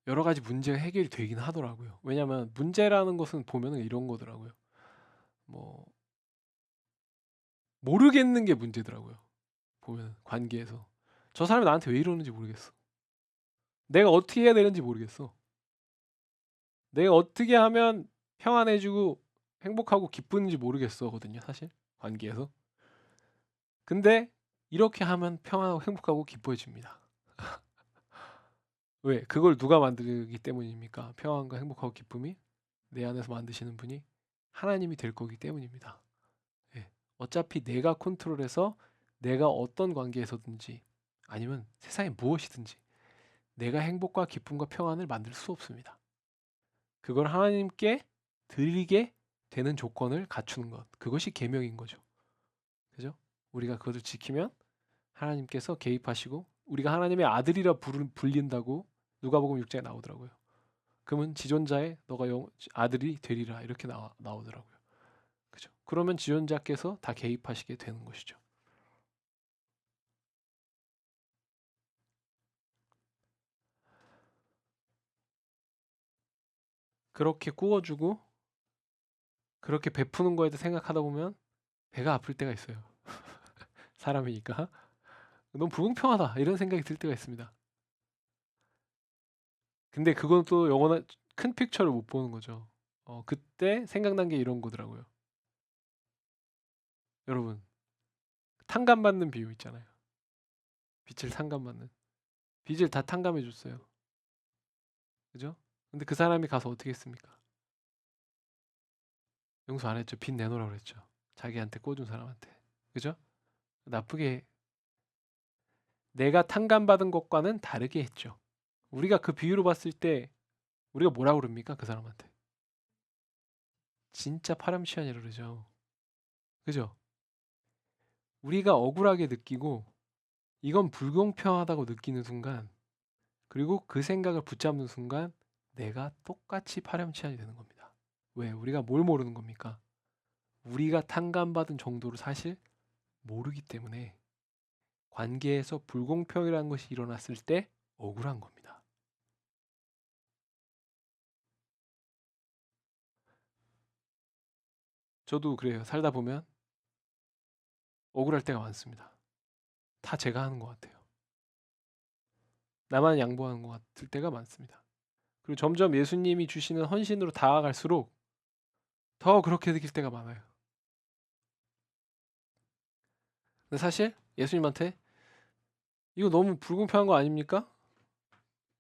여러 가지 문제가 해결이 되긴 하더라고요. 왜냐하면 문제라는 것은 보면은 이런 거더라고요. 뭐 모르겠는 게 문제더라고요. 보면 관계에서 저 사람이 나한테 왜 이러는지 모르겠어. 내가 어떻게 해야 되는지 모르겠어. 내가 어떻게 하면 평안해지고 행복하고 기쁜지 모르겠어거든요, 사실 관계에서. 근데 이렇게 하면 평안하고 행복하고 기뻐집니다. 왜? 그걸 누가 만들기 때문입니까? 평안과 행복하고 기쁨이 내 안에서 만드시는 분이 하나님이 될 거기 때문입니다. 예. 어차피 내가 컨트롤해서 내가 어떤 관계에서든지 아니면 세상에 무엇이든지 내가 행복과 기쁨과 평안을 만들 수 없습니다. 그걸 하나님께 드리게 되는 조건을 갖추는 것. 그것이 계명인 거죠. 그죠? 우리가 그것을 지키면 하나님께서 개입하시고 우리가 하나님의 아들이라 불린다고 누가복음 6장에 나오더라고요. 그러면 지존자의 너가 아들이 되리라 이렇게 나오더라고요. 그죠? 그러면 지존자께서 다 개입하시게 되는 것이죠. 그렇게 구워주고 그렇게 베푸는 거에도 생각하다 보면 배가 아플 때가 있어요. 사람이니까 너무 불공평하다 이런 생각이 들 때가 있습니다. 근데 그건 또 영원한 큰 픽처를 못 보는 거죠. 그때 생각난 게 이런 거더라고요. 여러분 탕감받는 비유 있잖아요. 빚을 탕감받는. 빚을 다 탕감해 줬어요. 그죠? 근데 그 사람이 가서 어떻게 했습니까? 용서 안 했죠. 빚 내놓으라고 그랬죠. 자기한테 꿔준 사람한테. 그죠? 나쁘게 내가 탕감받은 것과는 다르게 했죠. 우리가 그 비유로 봤을 때 우리가 뭐라고 그럽니까? 그 사람한테. 진짜 파렴치한이라 그러죠. 그죠? 우리가 억울하게 느끼고 이건 불공평하다고 느끼는 순간 그리고 그 생각을 붙잡는 순간 내가 똑같이 파렴치한이 되는 겁니다. 왜? 우리가 뭘 모르는 겁니까? 우리가 탕감받은 정도를 사실 모르기 때문에 관계에서 불공평이라는 것이 일어났을 때 억울한 겁니다. 저도 그래요. 살다 보면 억울할 때가 많습니다. 다 제가 하는 것 같아요. 나만 양보하는 것 같을 때가 많습니다. 그리고 점점 예수님이 주시는 헌신으로 다가갈수록 더 그렇게 느낄 때가 많아요. 근데 사실 예수님한테 이거 너무 불공평한 거 아닙니까?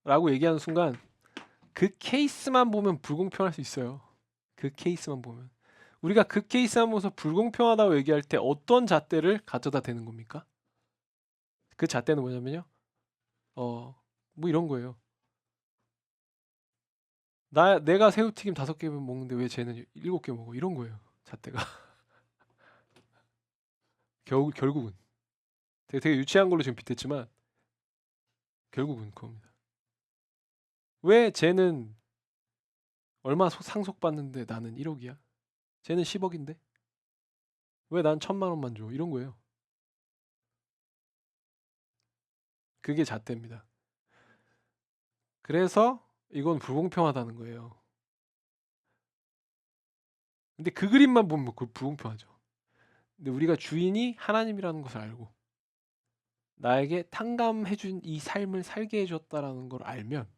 라고 얘기하는 순간 그 케이스만 보면 불공평할 수 있어요. 그 케이스만 보면. 우리가 그 케이스만 보면서 불공평하다고 얘기할 때 어떤 잣대를 가져다 대는 겁니까? 그 잣대는 뭐냐면요. 뭐 이런 거예요. 내가 새우튀김 5개 먹는데 왜 쟤는 7개 먹어? 이런 거예요. 잣대가. 결국은 되게 유치한 걸로 지금 빗댔지만 결국은 그겁니다. 왜 쟤는 얼마 상속받는데 나는 1억이야? 쟤는 10억인데? 왜 난 1,000만 원만 줘? 이런 거예요. 그게 잣대입니다. 그래서 이건 불공평하다는 거예요. 근데 그 그림만 보면 그 불공평하죠. 근데 우리가 주인이 하나님이라는 것을 알고 나에게 탕감해준 이 삶을 살게 해줬다라는 걸 알면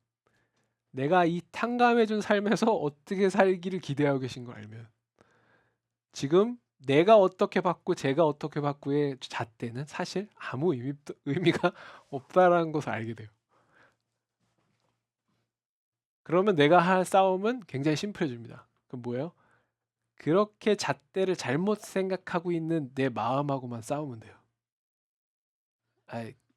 내가 이 탕감해준 삶에서 어떻게 살기를 기대하고 계신 걸 알면 지금 내가 어떻게 받고 제가 어떻게 받고의 잣대는 사실 아무 의미가 없다라는 것을 알게 돼요. 그러면 내가 할 싸움은 굉장히 심플해집니다. 그럼 뭐예요? 그렇게 잣대를 잘못 생각하고 있는 내 마음하고만 싸우면 돼요.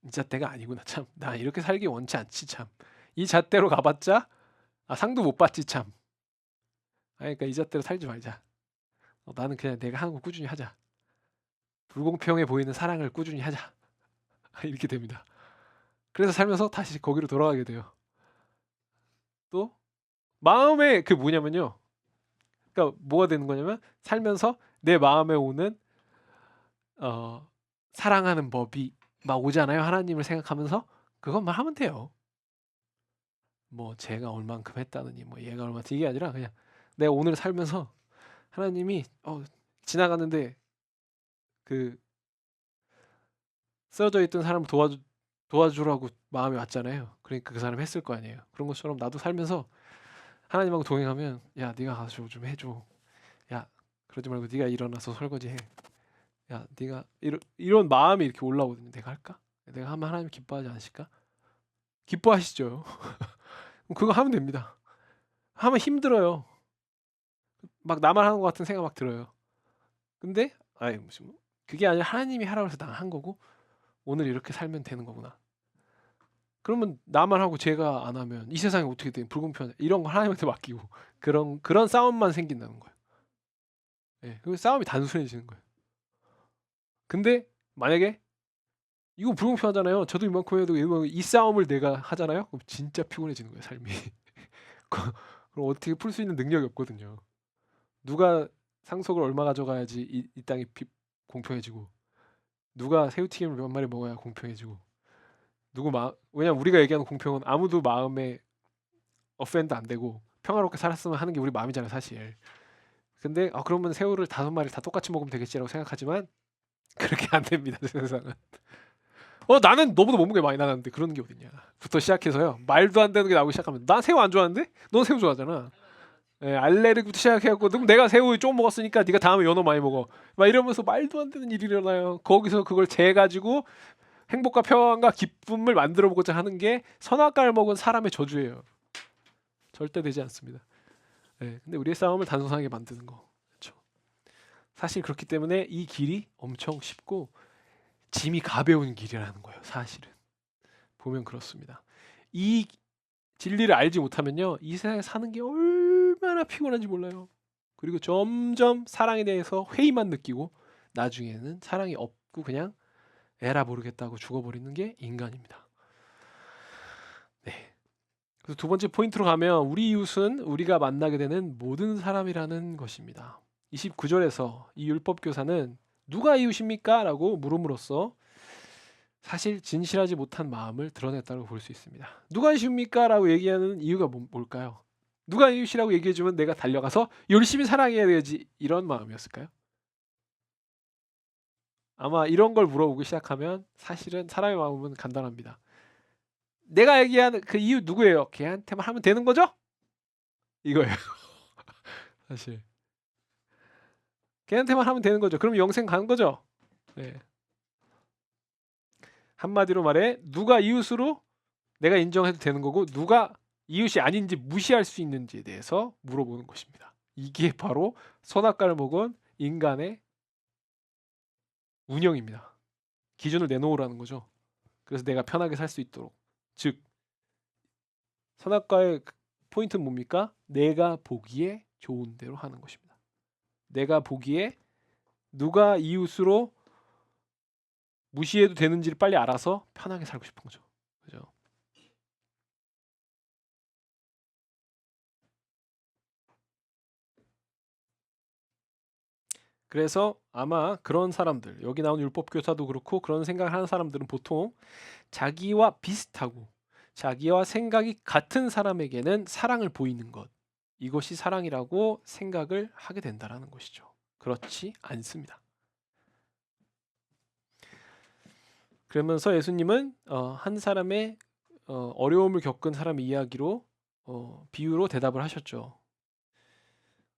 이 잣대가 아니구나 참. 나 이렇게 살기 원치 않지 참. 이 잣대로 가봤자 상도 못 받지 참. 그러니까 이 잣대로 살지 말자. 나는 그냥 내가 하는 거 꾸준히 하자. 불공평해 보이는 사랑을 꾸준히 하자. 이렇게 됩니다. 그래서 살면서 다시 거기로 돌아가게 돼요. 또 마음에 그 뭐냐면요. 그러니까 뭐가 되는 거냐면 살면서 내 마음에 오는 사랑하는 법이 막 오잖아요. 하나님을 생각하면서 그것만 하면 돼요. 뭐 제가 얼만큼 했다느니 뭐 얘가 얼마큼 이게 아니라 그냥 내가 오늘 살면서 하나님이 지나갔는데 그 쓰러져 있던 사람을 도와주라고 마음이 왔잖아요. 그러니까 그 사람이 했을 거 아니에요. 그런 것처럼 나도 살면서 하나님하고 동행하면 야 네가 가서 좀 해줘. 야 그러지 말고 네가 일어나서 설거지 해. 야 네가 이런 마음이 이렇게 올라오거든요. 내가 할까? 내가 하면 하나님 기뻐하지 않으실까? 기뻐하시죠. 그거 하면 됩니다. 하면 힘들어요. 막 나만 하는 것 같은 생각 막 들어요. 근데 아이 무슨 그게 아니라 하나님이 하라고 해서 난 한 거고 오늘 이렇게 살면 되는 거구나. 그러면 나만 하고 제가 안 하면 이 세상이 어떻게 돼? 불공평하냐. 이런 거 하나님한테 맡기고 그런 싸움만 생긴다는 거예요. 예. 그 싸움이 단순해지는 거예요. 근데 만약에 이거 불공평하잖아요. 저도 이만큼 해도 이 싸움을 내가 하잖아요. 그럼 진짜 피곤해지는 거예요, 삶이. 그럼 어떻게 풀 수 있는 능력이 없거든요. 누가 상속을 얼마 가져가야지 이 땅이 공평해지고 누가 새우튀김을 몇 마리 먹어야 공평해지고 왜냐면 우리가 얘기하는 공평은 아무도 마음에 어펜드 안 되고 평화롭게 살았으면 하는 게 우리 마음이잖아요, 사실. 근데 그러면 새우를 5마리 다 똑같이 먹으면 되겠지라고 생각하지만 그렇게 안 됩니다, 세상은. 나는 너보다 몸무게 많이 나가는데 그런 게 어딨냐 부터 시작해서요. 말도 안 되는 게 나오기 시작하면 난 새우 안 좋아하는데? 넌 새우 좋아하잖아. 예, 알레르기부터 시작해갖고 그럼 내가 새우 좀 먹었으니까 네가 다음에 연어 많이 먹어 막 이러면서 말도 안 되는 일이 일어나요. 거기서 그걸 재가지고 행복과 평안과 기쁨을 만들어 보고자 하는 게 선악과를 먹은 사람의 저주예요. 절대 되지 않습니다. 예, 근데 우리의 싸움을 단순하게 만드는 거. 그렇죠. 사실 그렇기 때문에 이 길이 엄청 쉽고 짐이 가벼운 길이라는 거예요. 사실은 보면 그렇습니다. 이 진리를 알지 못하면요, 이 세상에 사는 게 얼마나 피곤한지 몰라요. 그리고 점점 사랑에 대해서 회의만 느끼고 나중에는 사랑이 없고 그냥 에라 모르겠다고 죽어버리는 게 인간입니다. 네. 그래서 두 번째 포인트로 가면 우리 이웃은 우리가 만나게 되는 모든 사람이라는 것입니다. 29절에서 이 율법 교사는 누가 이웃입니까? 라고 물음으로써 사실 진실하지 못한 마음을 드러냈다고 볼 수 있습니다. 누가 이웃입니까? 라고 얘기하는 이유가 뭘까요? 누가 이웃이라고 얘기해주면 내가 달려가서 열심히 사랑해야 되지, 이런 마음이었을까요? 아마 이런 걸 물어보기 시작하면 사실은 사람의 마음은 간단합니다. 내가 얘기하는 그 이웃 누구예요? 걔한테만 하면 되는 거죠? 이거예요. 사실 걔한테만 하면 되는 거죠. 그럼 영생 가는 거죠. 네. 한마디로 말해 누가 이웃으로 내가 인정해도 되는 거고 누가 이웃이 아닌지 무시할 수 있는지에 대해서 물어보는 것입니다. 이게 바로 선악과를 먹은 인간의 운영입니다. 기준을 내놓으라는 거죠. 그래서 내가 편하게 살 수 있도록. 즉 선악과의 포인트는 뭡니까? 내가 보기에 좋은 대로 하는 것입니다. 내가 보기에 누가 이웃으로 무시해도 되는지를 빨리 알아서 편하게 살고 싶은 거죠. 그죠? 그래서 아마 그런 사람들, 여기 나온 율법 교사도 그렇고 그런 생각을 하는 사람들은 보통 자기와 비슷하고 자기와 생각이 같은 사람에게는 사랑을 보이는 것, 이것이 사랑이라고 생각을 하게 된다는 것이죠. 그렇지 않습니다. 그러면서 예수님은 한 사람의 어려움을 겪은 사람의 이야기로 비유로 대답을 하셨죠.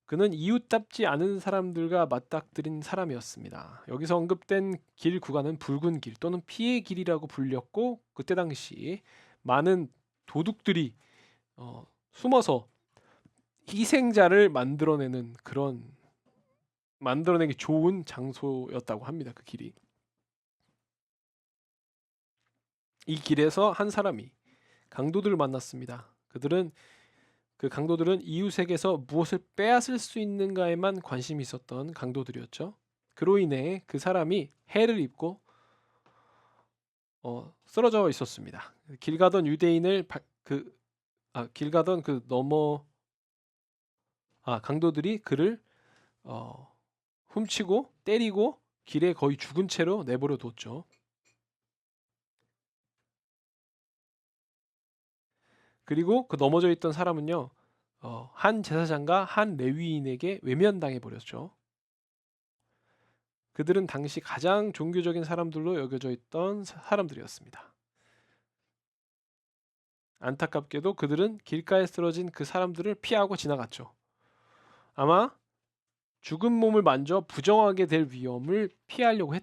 그는 이웃답지 않은 사람들과 맞닥뜨린 사람이었습니다. 여기서 언급된 길 구간은 붉은 길 또는 피의 길이라고 불렸고 그때 당시 많은 도둑들이 숨어서 희생자를 만들어내기 좋은 장소였다고 합니다. 그 길이. 이 길에서 한 사람이 강도들을 만났습니다. 그 강도들은 이웃에게서 무엇을 빼앗을 수 있는가에만 관심이 있었던 강도들이었죠. 그로 인해 그 사람이 해를 입고 쓰러져 있었습니다. 길 가던 유대인을 강도들이 그를 훔치고 때리고 길에 거의 죽은 채로 내버려 뒀죠. 그리고 그 넘어져 있던 사람은요, 한 제사장과 한 레위인에게 외면당해 버렸죠. 그들은 당시 가장 종교적인 사람들로 여겨져 있던 사람들이었습니다. 안타깝게도 그들은 길가에 쓰러진 그 사람들을 피하고 지나갔죠. 아마 죽은 몸을 만져 부정하게 될 위험을 피하려고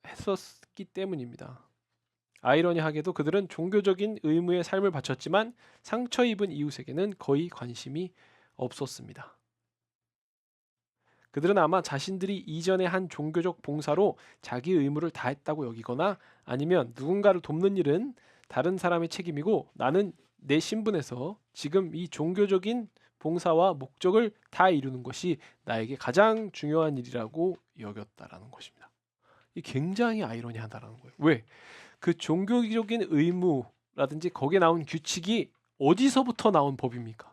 했었기 때문입니다. 아이러니하게도 그들은 종교적인 의무의 삶을 바쳤지만 상처 입은 이웃에게는 거의 관심이 없었습니다. 그들은 아마 자신들이 이전에 한 종교적 봉사로 자기 의무를 다했다고 여기거나 아니면 누군가를 돕는 일은 다른 사람의 책임이고 나는 내 신분에서 지금 이 종교적인 봉사와 목적을 다 이루는 것이 나에게 가장 중요한 일이라고 여겼다라는 것입니다. 이 굉장히 아이러니하다라는 거예요. 왜? 그 종교적인 의무라든지 거기에 나온 규칙이 어디서부터 나온 법입니까?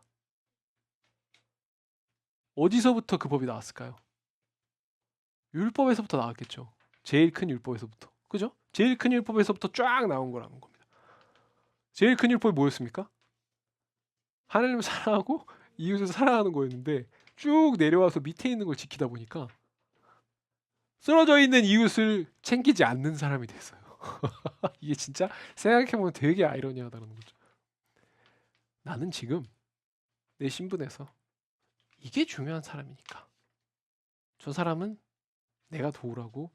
어디서부터 그 법이 나왔을까요? 율법에서부터 나왔겠죠. 제일 큰 율법에서부터. 그죠? 제일 큰 율법에서부터 쫙 나온 거라는 겁니다. 제일 큰 율법이 뭐였습니까? 하나님을 사랑하고 이웃을 사랑하는 거였는데 쭉 내려와서 밑에 있는 걸 지키다 보니까 쓰러져 있는 이웃을 챙기지 않는 사람이 됐어요. 이게 진짜 생각해보면 되게 아이러니하다는 거죠. 나는 지금 내 신분에서 이게 중요한 사람이니까 저 사람은 내가 도우라고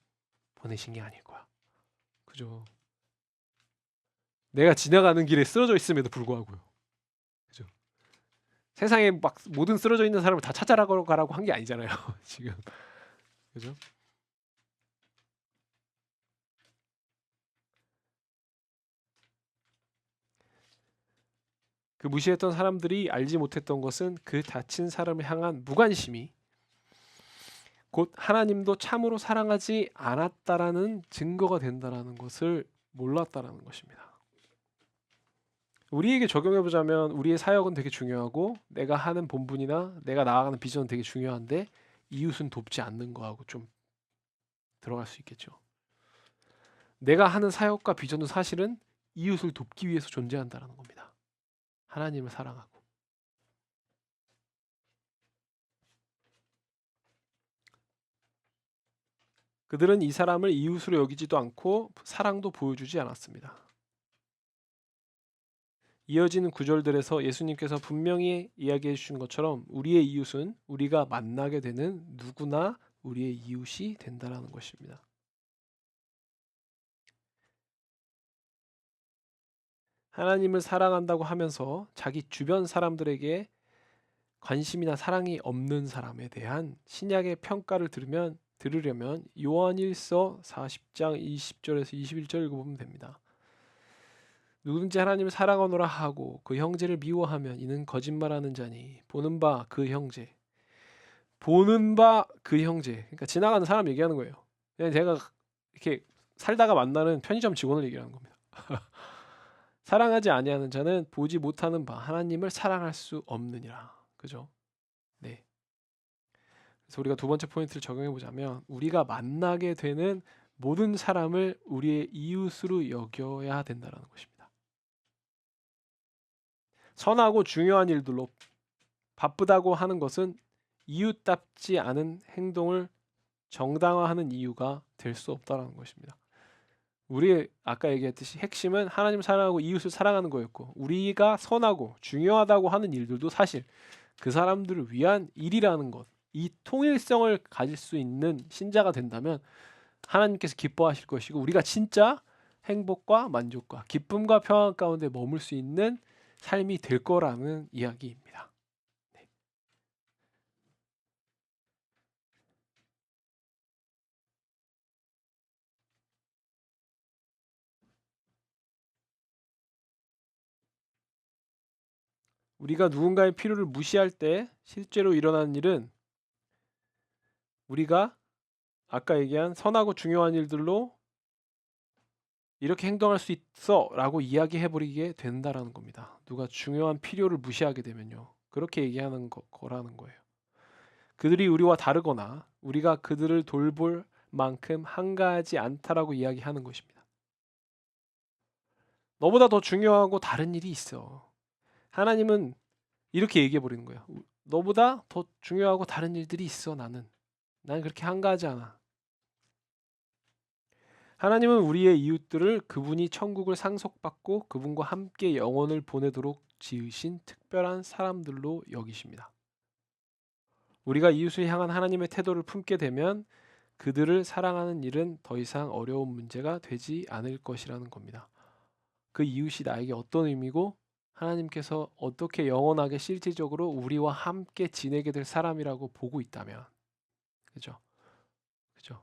보내신 게 아닐 거야. 그죠? 내가 지나가는 길에 쓰러져 있음에도 불구하고요. 그죠? 세상에 막 모든 쓰러져 있는 사람을 다 찾아가라고 한 게 아니잖아요. 지금. 그죠? 그 무시했던 사람들이 알지 못했던 것은 그 다친 사람을 향한 무관심이 곧 하나님도 참으로 사랑하지 않았다라는 증거가 된다라는 것을 몰랐다라는 것입니다. 우리에게 적용해 보자면 우리의 사역은 되게 중요하고 내가 하는 본분이나 내가 나아가는 비전은 되게 중요한데 이웃은 돕지 않는 거하고 좀 들어갈 수 있겠죠. 내가 하는 사역과 비전도 사실은 이웃을 돕기 위해서 존재한다라는 겁니다. 하나님을 사랑하고. 그들은 이 사람을 이웃으로 여기지도 않고 사랑도 보여주지 않았습니다. 이어지는 구절들에서 예수님께서 분명히 이야기해 주신 것처럼 우리의 이웃은 우리가 만나게 되는 누구나 우리의 이웃이 된다는 것입니다. 하나님을 사랑한다고 하면서 자기 주변 사람들에게 관심이나 사랑이 없는 사람에 대한 신약의 평가를 들으려면 요한일서 40장 20절에서 21절 읽어보면 됩니다. 누구든지 하나님을 사랑하노라 하고 그 형제를 미워하면 이는 거짓말하는 자니 보는 바 그 형제 그러니까 지나가는 사람 얘기하는 거예요. 그냥 제가 이렇게 살다가 만나는 편의점 직원을 얘기하는 겁니다. 사랑하지 아니하는 자는 보지 못하는 바 하나님을 사랑할 수 없느니라. 그죠? 네. 그래서 우리가 두 번째 포인트를 적용해 보자면 우리가 만나게 되는 모든 사람을 우리의 이웃으로 여겨야 된다는 것입니다. 선하고 중요한 일들로 바쁘다고 하는 것은 이웃답지 않은 행동을 정당화하는 이유가 될 수 없다는 것입니다. 우리 아까 얘기했듯이 핵심은 하나님 사랑하고 이웃을 사랑하는 거였고 우리가 선하고 중요하다고 하는 일들도 사실 그 사람들을 위한 일이라는 것, 이 통일성을 가질 수 있는 신자가 된다면 하나님께서 기뻐하실 것이고 우리가 진짜 행복과 만족과 기쁨과 평안 가운데 머물 수 있는 삶이 될 거라는 이야기입니다. 네. 우리가 누군가의 필요를 무시할 때 실제로 일어나는 일은 우리가 아까 얘기한 선하고 중요한 일들로 이렇게 행동할 수 있어 라고 이야기해버리게 된다라는 겁니다. 누가 중요한 필요를 무시하게 되면요. 그렇게 얘기하는 거라는 거예요. 그들이 우리와 다르거나 우리가 그들을 돌볼 만큼 한가하지 않다라고 이야기하는 것입니다. 너보다 더 중요하고 다른 일이 있어. 하나님은 이렇게 얘기해버리는 거예요. 너보다 더 중요하고 다른 일들이 있어 나는. 난 그렇게 한가하지 않아. 하나님은 우리의 이웃들을 그분이 천국을 상속받고 그분과 함께 영원을 보내도록 지으신 특별한 사람들로 여기십니다. 우리가 이웃을 향한 하나님의 태도를 품게 되면 그들을 사랑하는 일은 더 이상 어려운 문제가 되지 않을 것이라는 겁니다. 그 이웃이 나에게 어떤 의미고 하나님께서 어떻게 영원하게 실질적으로 우리와 함께 지내게 될 사람이라고 보고 있다면, 그죠? 그죠?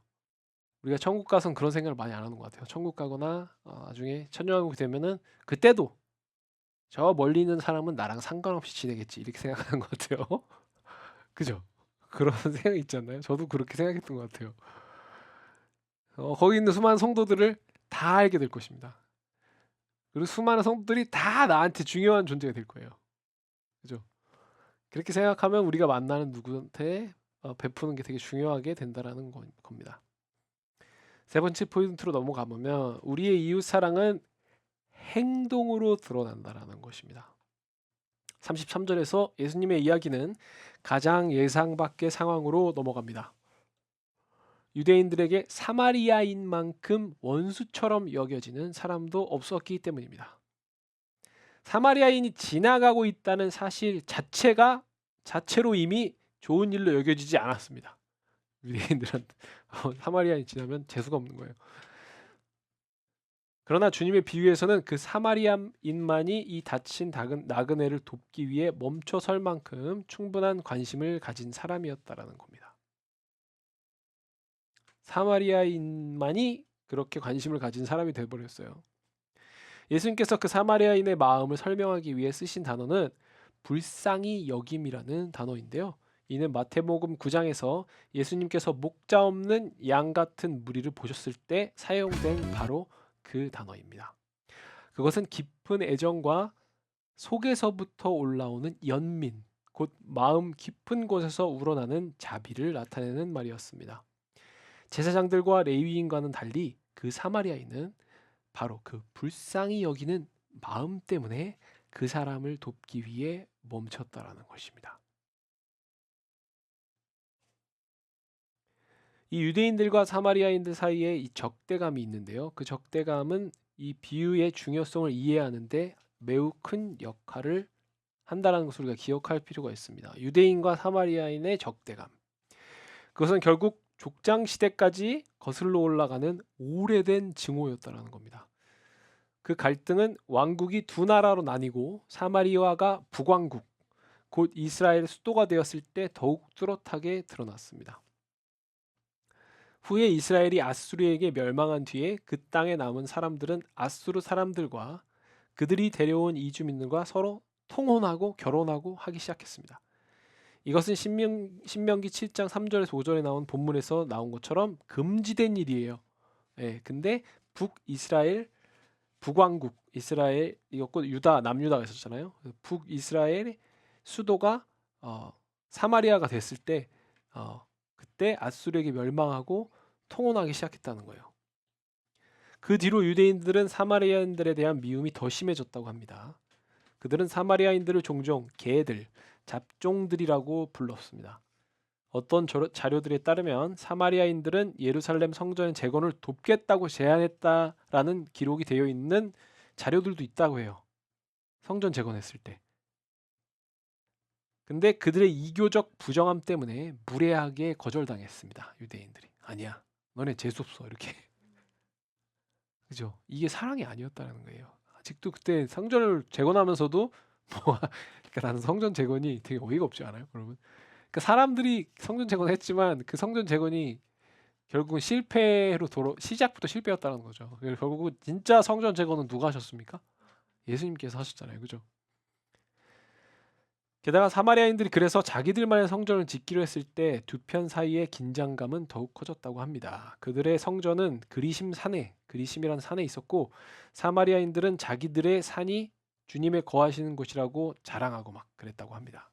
우리가 천국 가서는 그런 생각을 많이 안 하는 것 같아요. 천국 가거나 나중에 천년왕국이 되면은 그때도 저 멀리 있는 사람은 나랑 상관없이 지내겠지 이렇게 생각하는 것 같아요. 그죠? 그런 생각이 있지 않나요? 저도 그렇게 생각했던 것 같아요. 거기 있는 수많은 성도들을 다 알게 될 것입니다. 그리고 수많은 성도들이 다 나한테 중요한 존재가 될 거예요. 그죠? 그렇게 생각하면 우리가 만나는 누구한테 베푸는 게 되게 중요하게 된다라는 겁니다. 세 번째 포인트로 넘어가보면 우리의 이웃 사랑은 행동으로 드러난다라는 것입니다. 33절에서 예수님의 이야기는 가장 예상 밖의 상황으로 넘어갑니다. 유대인들에게 사마리아인 만큼 원수처럼 여겨지는 사람도 없었기 때문입니다. 사마리아인이 지나가고 있다는 사실 자체로 이미 좋은 일로 여겨지지 않았습니다. 유대인들한테 사마리아인이 지나면 재수가 없는 거예요. 그러나 주님의 비유에서는 그 사마리아인만이 이 다친 나그네를 돕기 위해 멈춰설 만큼 충분한 관심을 가진 사람이었다라는 겁니다. 사마리아인만이 그렇게 관심을 가진 사람이 되어버렸어요. 예수님께서 그 사마리아인의 마음을 설명하기 위해 쓰신 단어는 불쌍히 여김이라는 단어인데요. 이는 마태복음 9장에서 예수님께서 목자 없는 양 같은 무리를 보셨을 때 사용된 바로 그 단어입니다. 그것은 깊은 애정과 속에서부터 올라오는 연민, 곧 마음 깊은 곳에서 우러나는 자비를 나타내는 말이었습니다. 제사장들과 레위인과는 달리 그 사마리아인은 바로 그 불쌍히 여기는 마음 때문에 그 사람을 돕기 위해 멈췄다라는 것입니다. 이 유대인들과 사마리아인들 사이에 이 적대감이 있는데요. 그 적대감은 이 비유의 중요성을 이해하는데 매우 큰 역할을 한다는 것을 우리가 기억할 필요가 있습니다. 유대인과 사마리아인의 적대감. 그것은 결국 족장 시대까지 거슬러 올라가는 오래된 증오였다는 겁니다. 그 갈등은 왕국이 두 나라로 나뉘고 사마리아가 북왕국, 곧 이스라엘 수도가 되었을 때 더욱 뚜렷하게 드러났습니다. 후에 이스라엘이 아수르에게 멸망한 뒤에 그 땅에 남은 사람들은 아수르 사람들과 그들이 데려온 이주민들과 서로 통혼하고 결혼하고 하기 시작했습니다. 이것은 신명기 7장 3절에서 5절에 나온 본문에서 나온 것처럼 금지된 일이에요. 근데 북이스라엘, 북왕국, 이스라엘 이었고 유다, 남유다가 있었잖아요. 북이스라엘 수도가 사마리아가 됐을 때 그때 아수르에게 멸망하고 통혼하기 시작했다는 거예요. 그 뒤로 유대인들은 사마리아인들에 대한 미움이 더 심해졌다고 합니다. 그들은 사마리아인들을 종종 개들, 잡종들이라고 불렀습니다. 어떤 자료들에 따르면 사마리아인들은 예루살렘 성전의 재건을 돕겠다고 제안했다라는 기록이 되어 있는 자료들도 있다고 해요. 성전 재건했을 때. 근데 그들의 이교적 부정함 때문에 무례하게 거절당했습니다. 유대인들이. 아니야. 너네 재수없어. 이렇게. 그죠? 이게 사랑이 아니었다는 거예요. 아직도 그때 성전을 재건하면서도 그러니까 나는 성전 재건이 되게 어이가 없지 않아요, 여러분? 그러니까 사람들이 성전 재건했지만 그 성전 재건이 결국은 실패로 시작부터 실패였다는 거죠. 결국 진짜 성전 재건은 누가 하셨습니까? 예수님께서 하셨잖아요, 그죠? 게다가 사마리아인들이 그래서 자기들만의 성전을 짓기로 했을 때 두 편 사이의 긴장감은 더욱 커졌다고 합니다. 그들의 성전은 그리심이라는 산에 있었고 사마리아인들은 자기들의 산이 주님의 거하시는 곳이라고 자랑하고 막 그랬다고 합니다.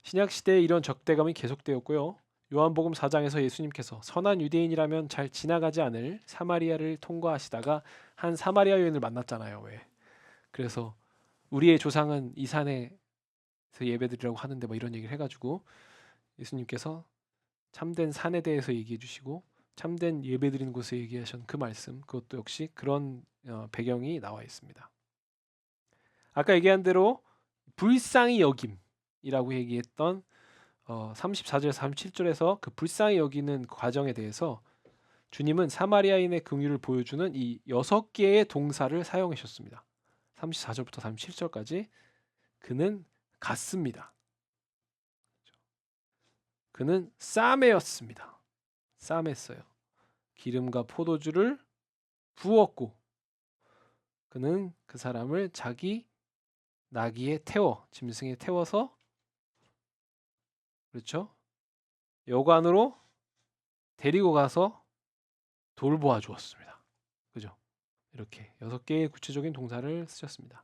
신약 시대에 이런 적대감이 계속되었고요. 요한복음 4장에서 예수님께서 선한 유대인이라면 잘 지나가지 않을 사마리아를 통과하시다가 한 사마리아 여인을 만났잖아요. 왜? 그래서 우리의 조상은 이 산에 예배드리라고 하는데 뭐 이런 얘기를 해가지고 예수님께서 참된 산에 대해서 얘기해 주시고 참된 예배드리는 곳에 얘기하신 그 말씀, 그것도 역시 그런 배경이 나와 있습니다. 아까 얘기한 대로 불쌍히 여김이라고 얘기했던 34절에서 37절에서 그 불쌍히 여기는 과정에 대해서 주님은 사마리아인의 긍휼을 보여주는 이 6개의 동사를 사용하셨습니다. 34절부터 37절까지 그는 갔습니다. 그는 싸매었습니다. 싸맸어요. 기름과 포도주를 부었고 그는 그 사람을 자기 나귀에 태워 짐승에 태워서 그렇죠? 여관으로 데리고 가서 돌보아 주었습니다. 그죠? 이렇게 6개의 구체적인 동사를 쓰셨습니다.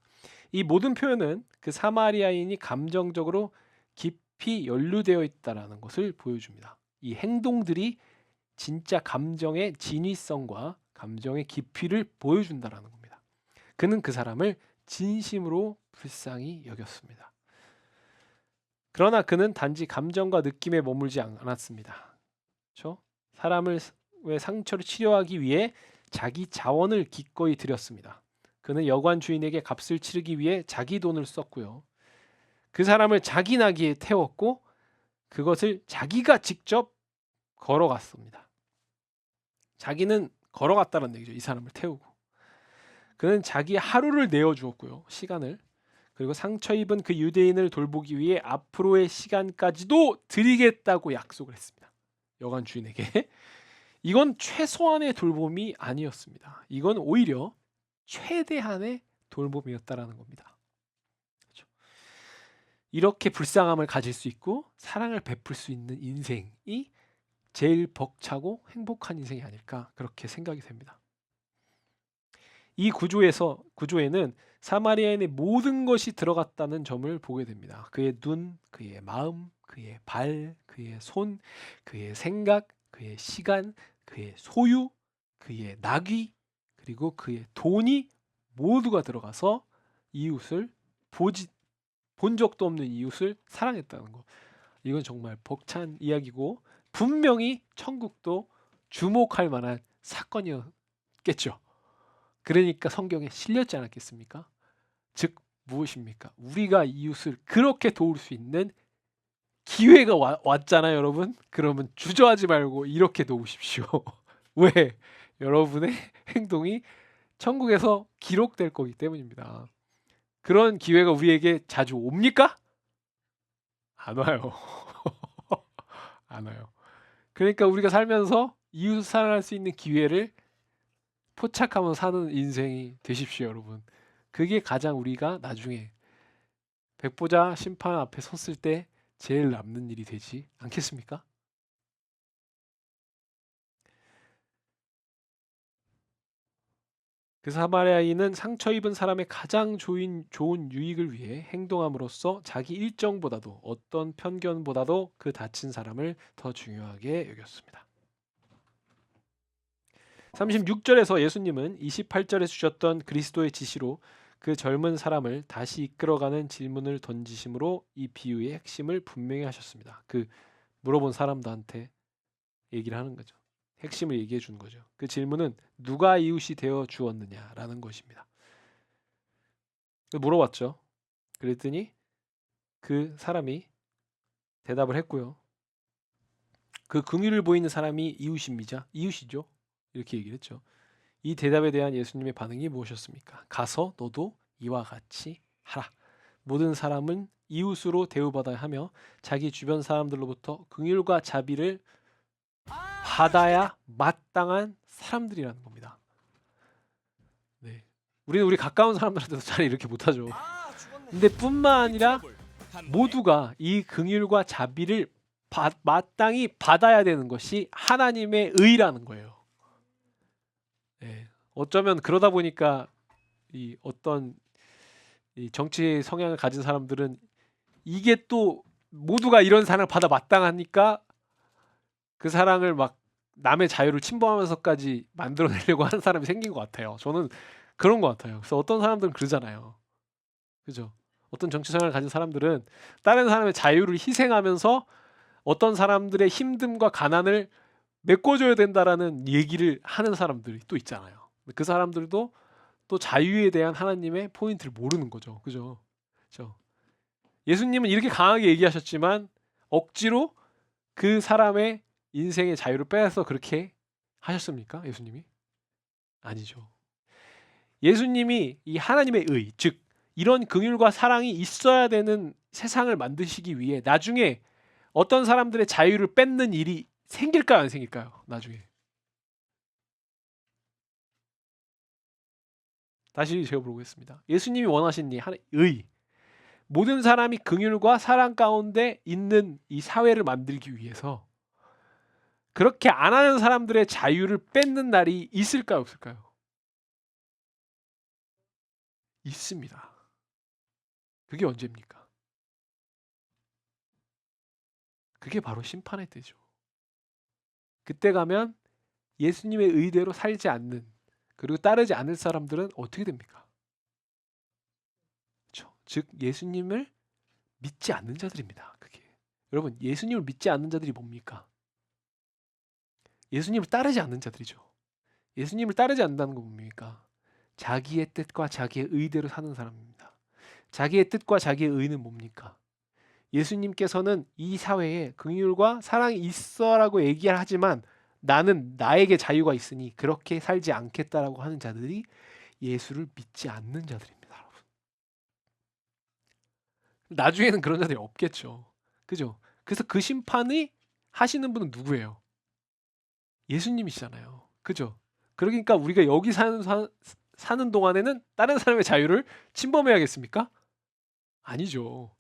이 모든 표현은 그 사마리아인이 감정적으로 깊이 연루되어 있다라는 것을 보여줍니다. 이 행동들이 진짜 감정의 진위성과 감정의 깊이를 보여준다라는 겁니다. 그는 그 사람을 진심으로 불쌍히 여겼습니다. 그러나 그는 단지 감정과 느낌에 머물지 않았습니다. 그렇죠? 사람의 상처를 치료하기 위해 자기 자원을 기꺼이 들였습니다. 그는 여관 주인에게 값을 치르기 위해 자기 돈을 썼고요. 그 사람을 자기 나귀에 태웠고 그것을 자기가 직접 걸어갔습니다. 자기는 걸어갔다는 얘기죠. 이 사람을 태우고. 그는 자기 하루를 내어주었고요. 시간을. 그리고 상처 입은 그 유대인을 돌보기 위해 앞으로의 시간까지도 드리겠다고 약속을 했습니다. 여관 주인에게. 이건 최소한의 돌봄이 아니었습니다. 이건 오히려 최대한의 돌봄이었다라는 겁니다. 그렇죠? 이렇게 불쌍함을 가질 수 있고 사랑을 베풀 수 있는 인생이 제일 벅차고 행복한 인생이 아닐까 그렇게 생각이 됩니다. 이 구조에는 사마리아인의 모든 것이 들어갔다는 점을 보게 됩니다. 그의 눈, 그의 마음, 그의 발, 그의 손, 그의 생각, 그의 시간, 그의 소유, 그의 나귀, 그리고 그의 돈이 모두가 들어가서 이웃을 본 적도 없는 이웃을 사랑했다는 거. 이건 정말 벅찬 이야기고 분명히 천국도 주목할 만한 사건이었겠죠. 그러니까 성경에 실렸지 않았겠습니까? 즉 무엇입니까? 우리가 이웃을 그렇게 도울 수 있는 기회가 왔잖아요, 여러분. 그러면 주저하지 말고 이렇게 도우십시오. 왜? 여러분의 행동이 천국에서 기록될 거기 때문입니다. 그런 기회가 우리에게 자주 옵니까? 안 와요. 안 와요. 그러니까 우리가 살면서 이웃 사랑할 수 있는 기회를 포착하면서 사는 인생이 되십시오, 여러분. 그게 가장 우리가 나중에 백보자 심판 앞에 섰을 때 제일 남는 일이 되지 않겠습니까? 그 사마리아인은 상처 입은 사람의 가장 좋은 유익을 위해 행동함으로써 자기 일정보다도 어떤 편견보다도 그 다친 사람을 더 중요하게 여겼습니다. 36절에서 예수님은 28절에 주셨던 그리스도의 지시로 그 젊은 사람을 다시 이끌어가는 질문을 던지심으로 이 비유의 핵심을 분명히 하셨습니다. 그 물어본 사람들한테 얘기를 하는 거죠. 핵심을 얘기해 주는 거죠. 그 질문은 누가 이웃이 되어 주었느냐라는 것입니다. 물어봤죠. 그랬더니 그 사람이 대답을 했고요. 그 긍휼을 보이는 사람이 이웃이죠. 이렇게 얘기를 했죠. 이 대답에 대한 예수님의 반응이 무엇이었습니까? 가서 너도 이와 같이 하라. 모든 사람은 이웃으로 대우받아야 하며 자기 주변 사람들로부터 긍휼과 자비를 받아야 마땅한 사람들이라는 겁니다. 네. 우리는 우리 가까운 사람들한테도 잘 이렇게 못하죠. 근데 뿐만 아니라 모두가 이 긍휼과 자비를 마땅히 받아야 되는 것이 하나님의 의라는 거예요. 네. 어쩌면 그러다 보니까 이 어떤 이 정치 성향을 가진 사람들은 이게 또 모두가 이런 사랑을 받아 마땅하니까 그 사랑을 막 남의 자유를 침범하면서까지 만들어내려고 하는 사람이 생긴 것 같아요. 저는 그런 것 같아요. 그래서 어떤 사람들은 그러잖아요. 그죠? 어떤 정치 성향을 가진 사람들은 다른 사람의 자유를 희생하면서 어떤 사람들의 힘듦과 가난을 메꿔줘야 된다라는 얘기를 하는 사람들이 또 있잖아요. 그 사람들도 또 자유에 대한 하나님의 포인트를 모르는 거죠. 그죠? 그죠? 예수님은 이렇게 강하게 얘기하셨지만 억지로 그 사람의 인생의 자유를 빼앗아서 그렇게 하셨습니까? 예수님이? 아니죠. 예수님이 이 하나님의 의, 즉 이런 긍휼과 사랑이 있어야 되는 세상을 만드시기 위해 나중에 어떤 사람들의 자유를 뺏는 일이 생길까요, 안 생길까요? 나중에. 다시 제가 물어보겠습니다. 예수님이 원하신 이 의, 모든 사람이 긍휼과 사랑 가운데 있는 이 사회를 만들기 위해서 그렇게 안 하는 사람들의 자유를 뺏는 날이 있을까요, 없을까요? 있습니다. 그게 언제입니까? 그게 바로 심판의 때죠. 그때 가면 예수님의 의대로 살지 않는, 그리고 따르지 않을 사람들은 어떻게 됩니까? 그렇죠. 즉 예수님을 믿지 않는 자들입니다. 그게. 여러분, 예수님을 믿지 않는 자들이 뭡니까? 예수님을 따르지 않는 자들이죠. 예수님을 따르지 않는다는 건 뭡니까? 자기의 뜻과 자기의 의대로 사는 사람입니다. 자기의 뜻과 자기의 의는 뭡니까? 예수님께서는 이 사회에 긍휼과 사랑이 있어라고 얘기를 하지만 나는 나에게 자유가 있으니 그렇게 살지 않겠다라고 하는 자들이 예수를 믿지 않는 자들입니다, 여러분. 나중에는 그런 자들이 없겠죠. 그죠? 그래서 그 심판이 하시는 분은 누구예요? 예수님이시잖아요. 그죠? 그러니까 우리가 여기 사는 동안에는 다른 사람의 자유를 침범해야겠습니까? 아니죠.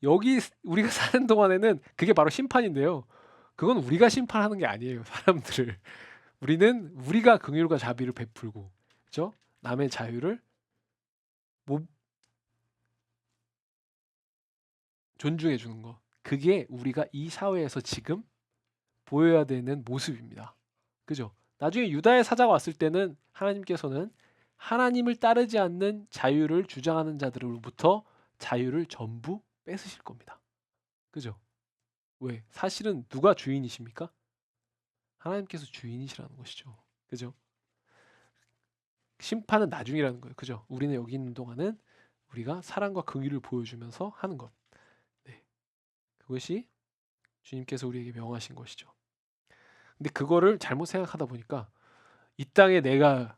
여기 우리가 사는 동안에는 그게 바로 심판인데요. 그건 우리가 심판하는 게 아니에요, 사람들을. 우리가 긍휼과 자비를 베풀고, 그죠? 남의 자유를 존중해 주는 거. 그게 우리가 이 사회에서 지금 보여야 되는 모습입니다. 그죠? 나중에 유다의 사자가 왔을 때는 하나님께서는 하나님을 따르지 않는 자유를 주장하는 자들로부터 자유를 전부 뺏으실 겁니다. 그죠? 왜? 사실은 누가 주인이십니까? 하나님께서 주인이시라는 것이죠. 그죠? 심판은 나중이라는 거예요. 그죠? 우리는 여기 있는 동안은 우리가 사랑과 긍휼을 보여주면서 하는 것. 네. 그것이 주님께서 우리에게 명하신 것이죠. 근데 그거를 잘못 생각하다 보니까 이 땅에 내가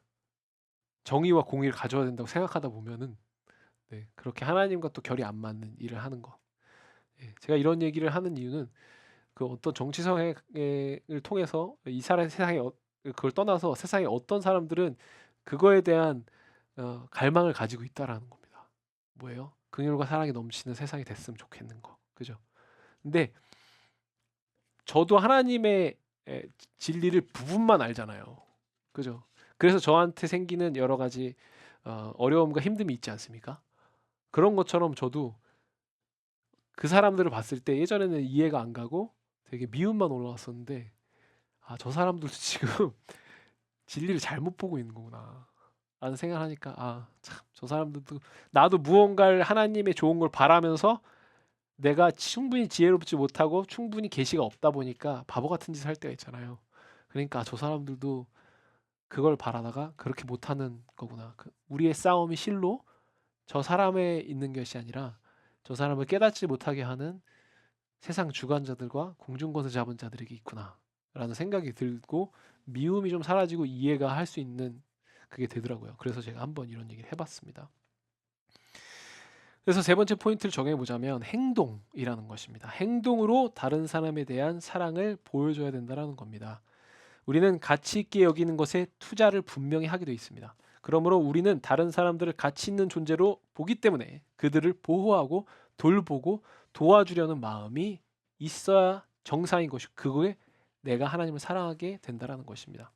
정의와 공의를 가져야 된다고 생각하다 보면은 네, 그렇게 하나님과 또 결이 안 맞는 일을 하는 거. 네, 제가 이런 얘기를 하는 이유는 그 어떤 정치성을 통해서 이스라엘 세상에 그걸 떠나서 세상에 어떤 사람들은 그거에 대한 갈망을 가지고 있다라는 겁니다. 뭐예요? 긍휼과 사랑이 넘치는 세상이 됐으면 좋겠는 거. 그죠? 근데 저도 하나님의 진리를 부분만 알잖아요. 그죠? 그래서 저한테 생기는 여러 가지 어려움과 힘듦이 있지 않습니까? 그런 것처럼 저도 그 사람들을 봤을 때 예전에는 이해가 안 가고 되게 미움만 올라왔었는데 저 사람들도 지금 진리를 잘못 보고 있는 거구나 라는 생각을 하니까 참 저 사람들도 나도 무언가를 하나님의 좋은 걸 바라면서 내가 충분히 지혜롭지 못하고 충분히 계시가 없다 보니까 바보 같은 짓을 할 때가 있잖아요. 그러니까 저 사람들도 그걸 바라다가 그렇게 못하는 거구나. 우리의 싸움이 실로 저 사람에 있는 것이 아니라 저 사람을 깨닫지 못하게 하는 세상 주관자들과 공중권세 잡은 자들에게 있구나 라는 생각이 들고 미움이 좀 사라지고 이해가 할 수 있는 그게 되더라고요. 그래서 제가 한번 이런 얘기를 해봤습니다. 그래서 세 번째 포인트를 정해보자면 행동이라는 것입니다. 행동으로 다른 사람에 대한 사랑을 보여줘야 된다는 겁니다. 우리는 가치 있게 여기는 것에 투자를 분명히 하게 되어 있습니다. 그러므로 우리는 다른 사람들을 가치 있는 존재로 보기 때문에 그들을 보호하고 돌보고 도와주려는 마음이 있어야 정상인 것이고 그거에 내가 하나님을 사랑하게 된다는 것입니다.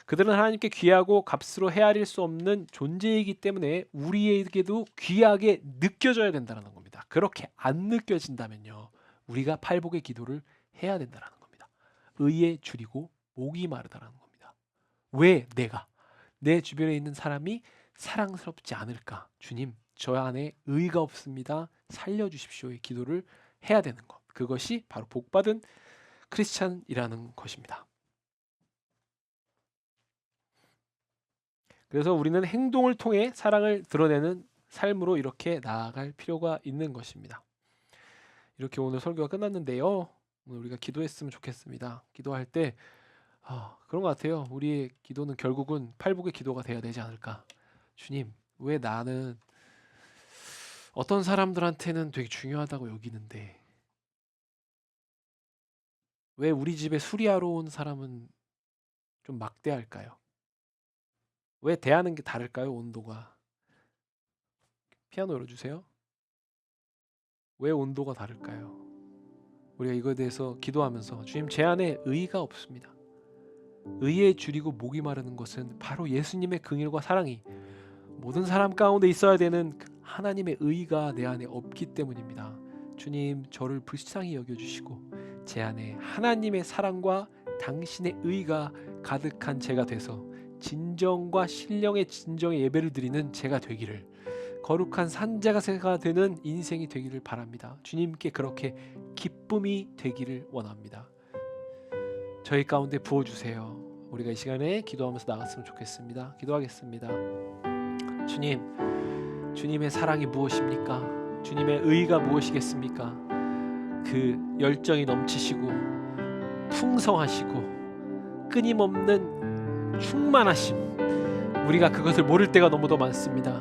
그들은 하나님께 귀하고 값으로 헤아릴 수 없는 존재이기 때문에 우리에게도 귀하게 느껴져야 된다는 겁니다. 그렇게 안 느껴진다면요. 우리가 팔복의 기도를 해야 된다는 겁니다. 의에 줄이고 목이 마르다라는 겁니다. 왜 내가 내 주변에 있는 사람이 사랑스럽지 않을까? 주님, 저 안에 의가 없습니다. 살려주십시오의 기도를 해야 되는 것. 그것이 바로 복받은 크리스찬이라는 것입니다. 그래서 우리는 행동을 통해 사랑을 드러내는 삶으로 이렇게 나아갈 필요가 있는 것입니다. 이렇게 오늘 설교가 끝났는데요. 오늘 우리가 기도했으면 좋겠습니다. 기도할 때 그런 것 같아요. 우리의 기도는 결국은 팔복의 기도가 돼야 되지 않을까. 주님, 왜 나는 어떤 사람들한테는 되게 중요하다고 여기는데 왜 우리 집에 수리하러 온 사람은 좀 막대할까요? 왜 대하는 게 다를까요? 온도가. 피아노 열어주세요. 왜 온도가 다를까요? 우리가 이거에 대해서 기도하면서 주님, 제 안에 의의가 없습니다. 의에 줄이고 목이 마르는 것은 바로 예수님의 긍휼과 사랑이 모든 사람 가운데 있어야 되는 하나님의 의의가 내 안에 없기 때문입니다. 주님, 저를 불쌍히 여겨주시고 제 안에 하나님의 사랑과 당신의 의의가 가득한 제가 돼서 진정과 신령의 진정의 예배를 드리는 제가 되기를, 거룩한 산자가 되는 인생이 되기를 바랍니다. 주님께 그렇게 기쁨이 되기를 원합니다. 저희 가운데 부어주세요. 우리가 이 시간에 기도하면서 나갔으면 좋겠습니다. 기도하겠습니다. 주님, 주님의 사랑이 무엇입니까? 주님의 의의가 무엇이겠습니까? 그 열정이 넘치시고 풍성하시고 끊임없는 충만하심, 우리가 그것을 모를 때가 너무도 많습니다.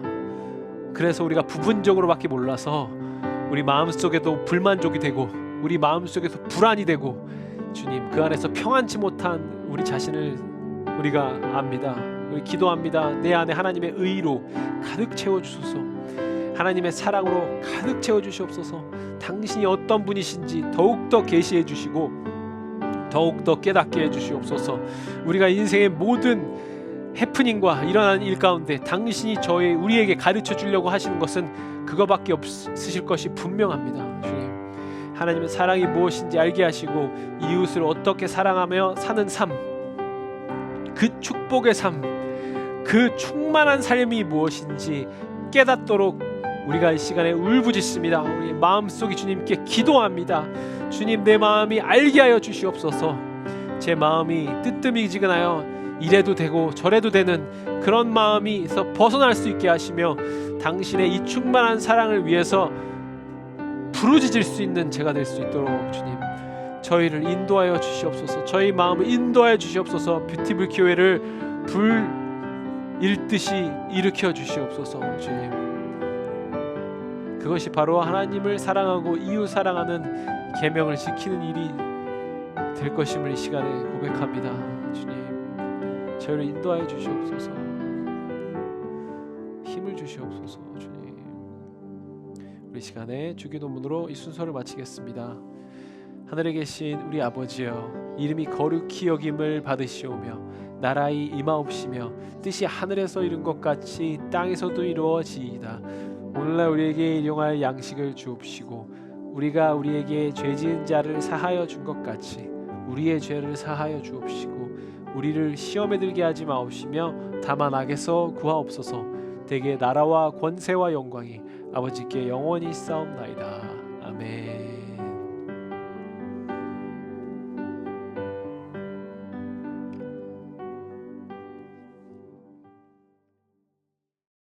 그래서 우리가 부분적으로밖에 몰라서 우리 마음속에도 불만족이 되고 우리 마음속에서 불안이 되고 주님, 그 안에서 평안치 못한 우리 자신을 우리가 압니다. 우리 기도합니다. 내 안에 하나님의 의로 가득 채워주소서. 하나님의 사랑으로 가득 채워주시옵소서. 당신이 어떤 분이신지 더욱더 계시해 주시고 더욱더 깨닫게 해주시옵소서. 우리가 인생의 모든 해프닝과 일어나는 일 가운데 당신이 우리에게 가르쳐 주려고 하시는 것은 그거밖에 없으실 것이 분명합니다. 주님, 하나님의 사랑이 무엇인지 알게 하시고 이웃을 어떻게 사랑하며 사는 삶, 그 축복의 삶, 그 충만한 삶이 무엇인지 깨닫도록 우리가 이 시간에 울부짖습니다. 우리 마음속에 주님께 기도합니다. 주님, 내 마음이 알게 하여 주시옵소서. 제 마음이 뜨뜻미지근하여 이래도 되고 저래도 되는 그런 마음에서 벗어날 수 있게 하시며 당신의 이 충만한 사랑을 위해서 부르짖을 수 있는 제가 될 수 있도록 주님, 저희를 인도하여 주시옵소서. 저희 마음을 인도하여 주시옵소서. 뷰티풀 교회를 불 일듯이 일으켜 주시옵소서. 주님, 그것이 바로 하나님을 사랑하고 이웃 사랑하는 계명을 지키는 일이 될 것임을 이 시간에 고백합니다. 주님, 저희를 인도하여 주시옵소서. 힘을 주시옵소서. 주님, 우리 시간에 주기도문으로 이 순서를 마치겠습니다. 하늘에 계신 우리 아버지여, 이름이 거룩히 여김을 받으시오며 나라의 임하옵시며 뜻이 하늘에서 이룬 것 같이 땅에서도 이루어지이다. 오늘날 우리에게 일용할 양식을 주옵시고 우리가 우리에게 죄지은 자를 사하여 준 것 같이 우리의 죄를 사하여 주옵시고 우리를 시험에 들게 하지 마옵시며 다만 악에서 구하옵소서. 대개 나라와 권세와 영광이 아버지께 영원히 싸움나이다. 아멘.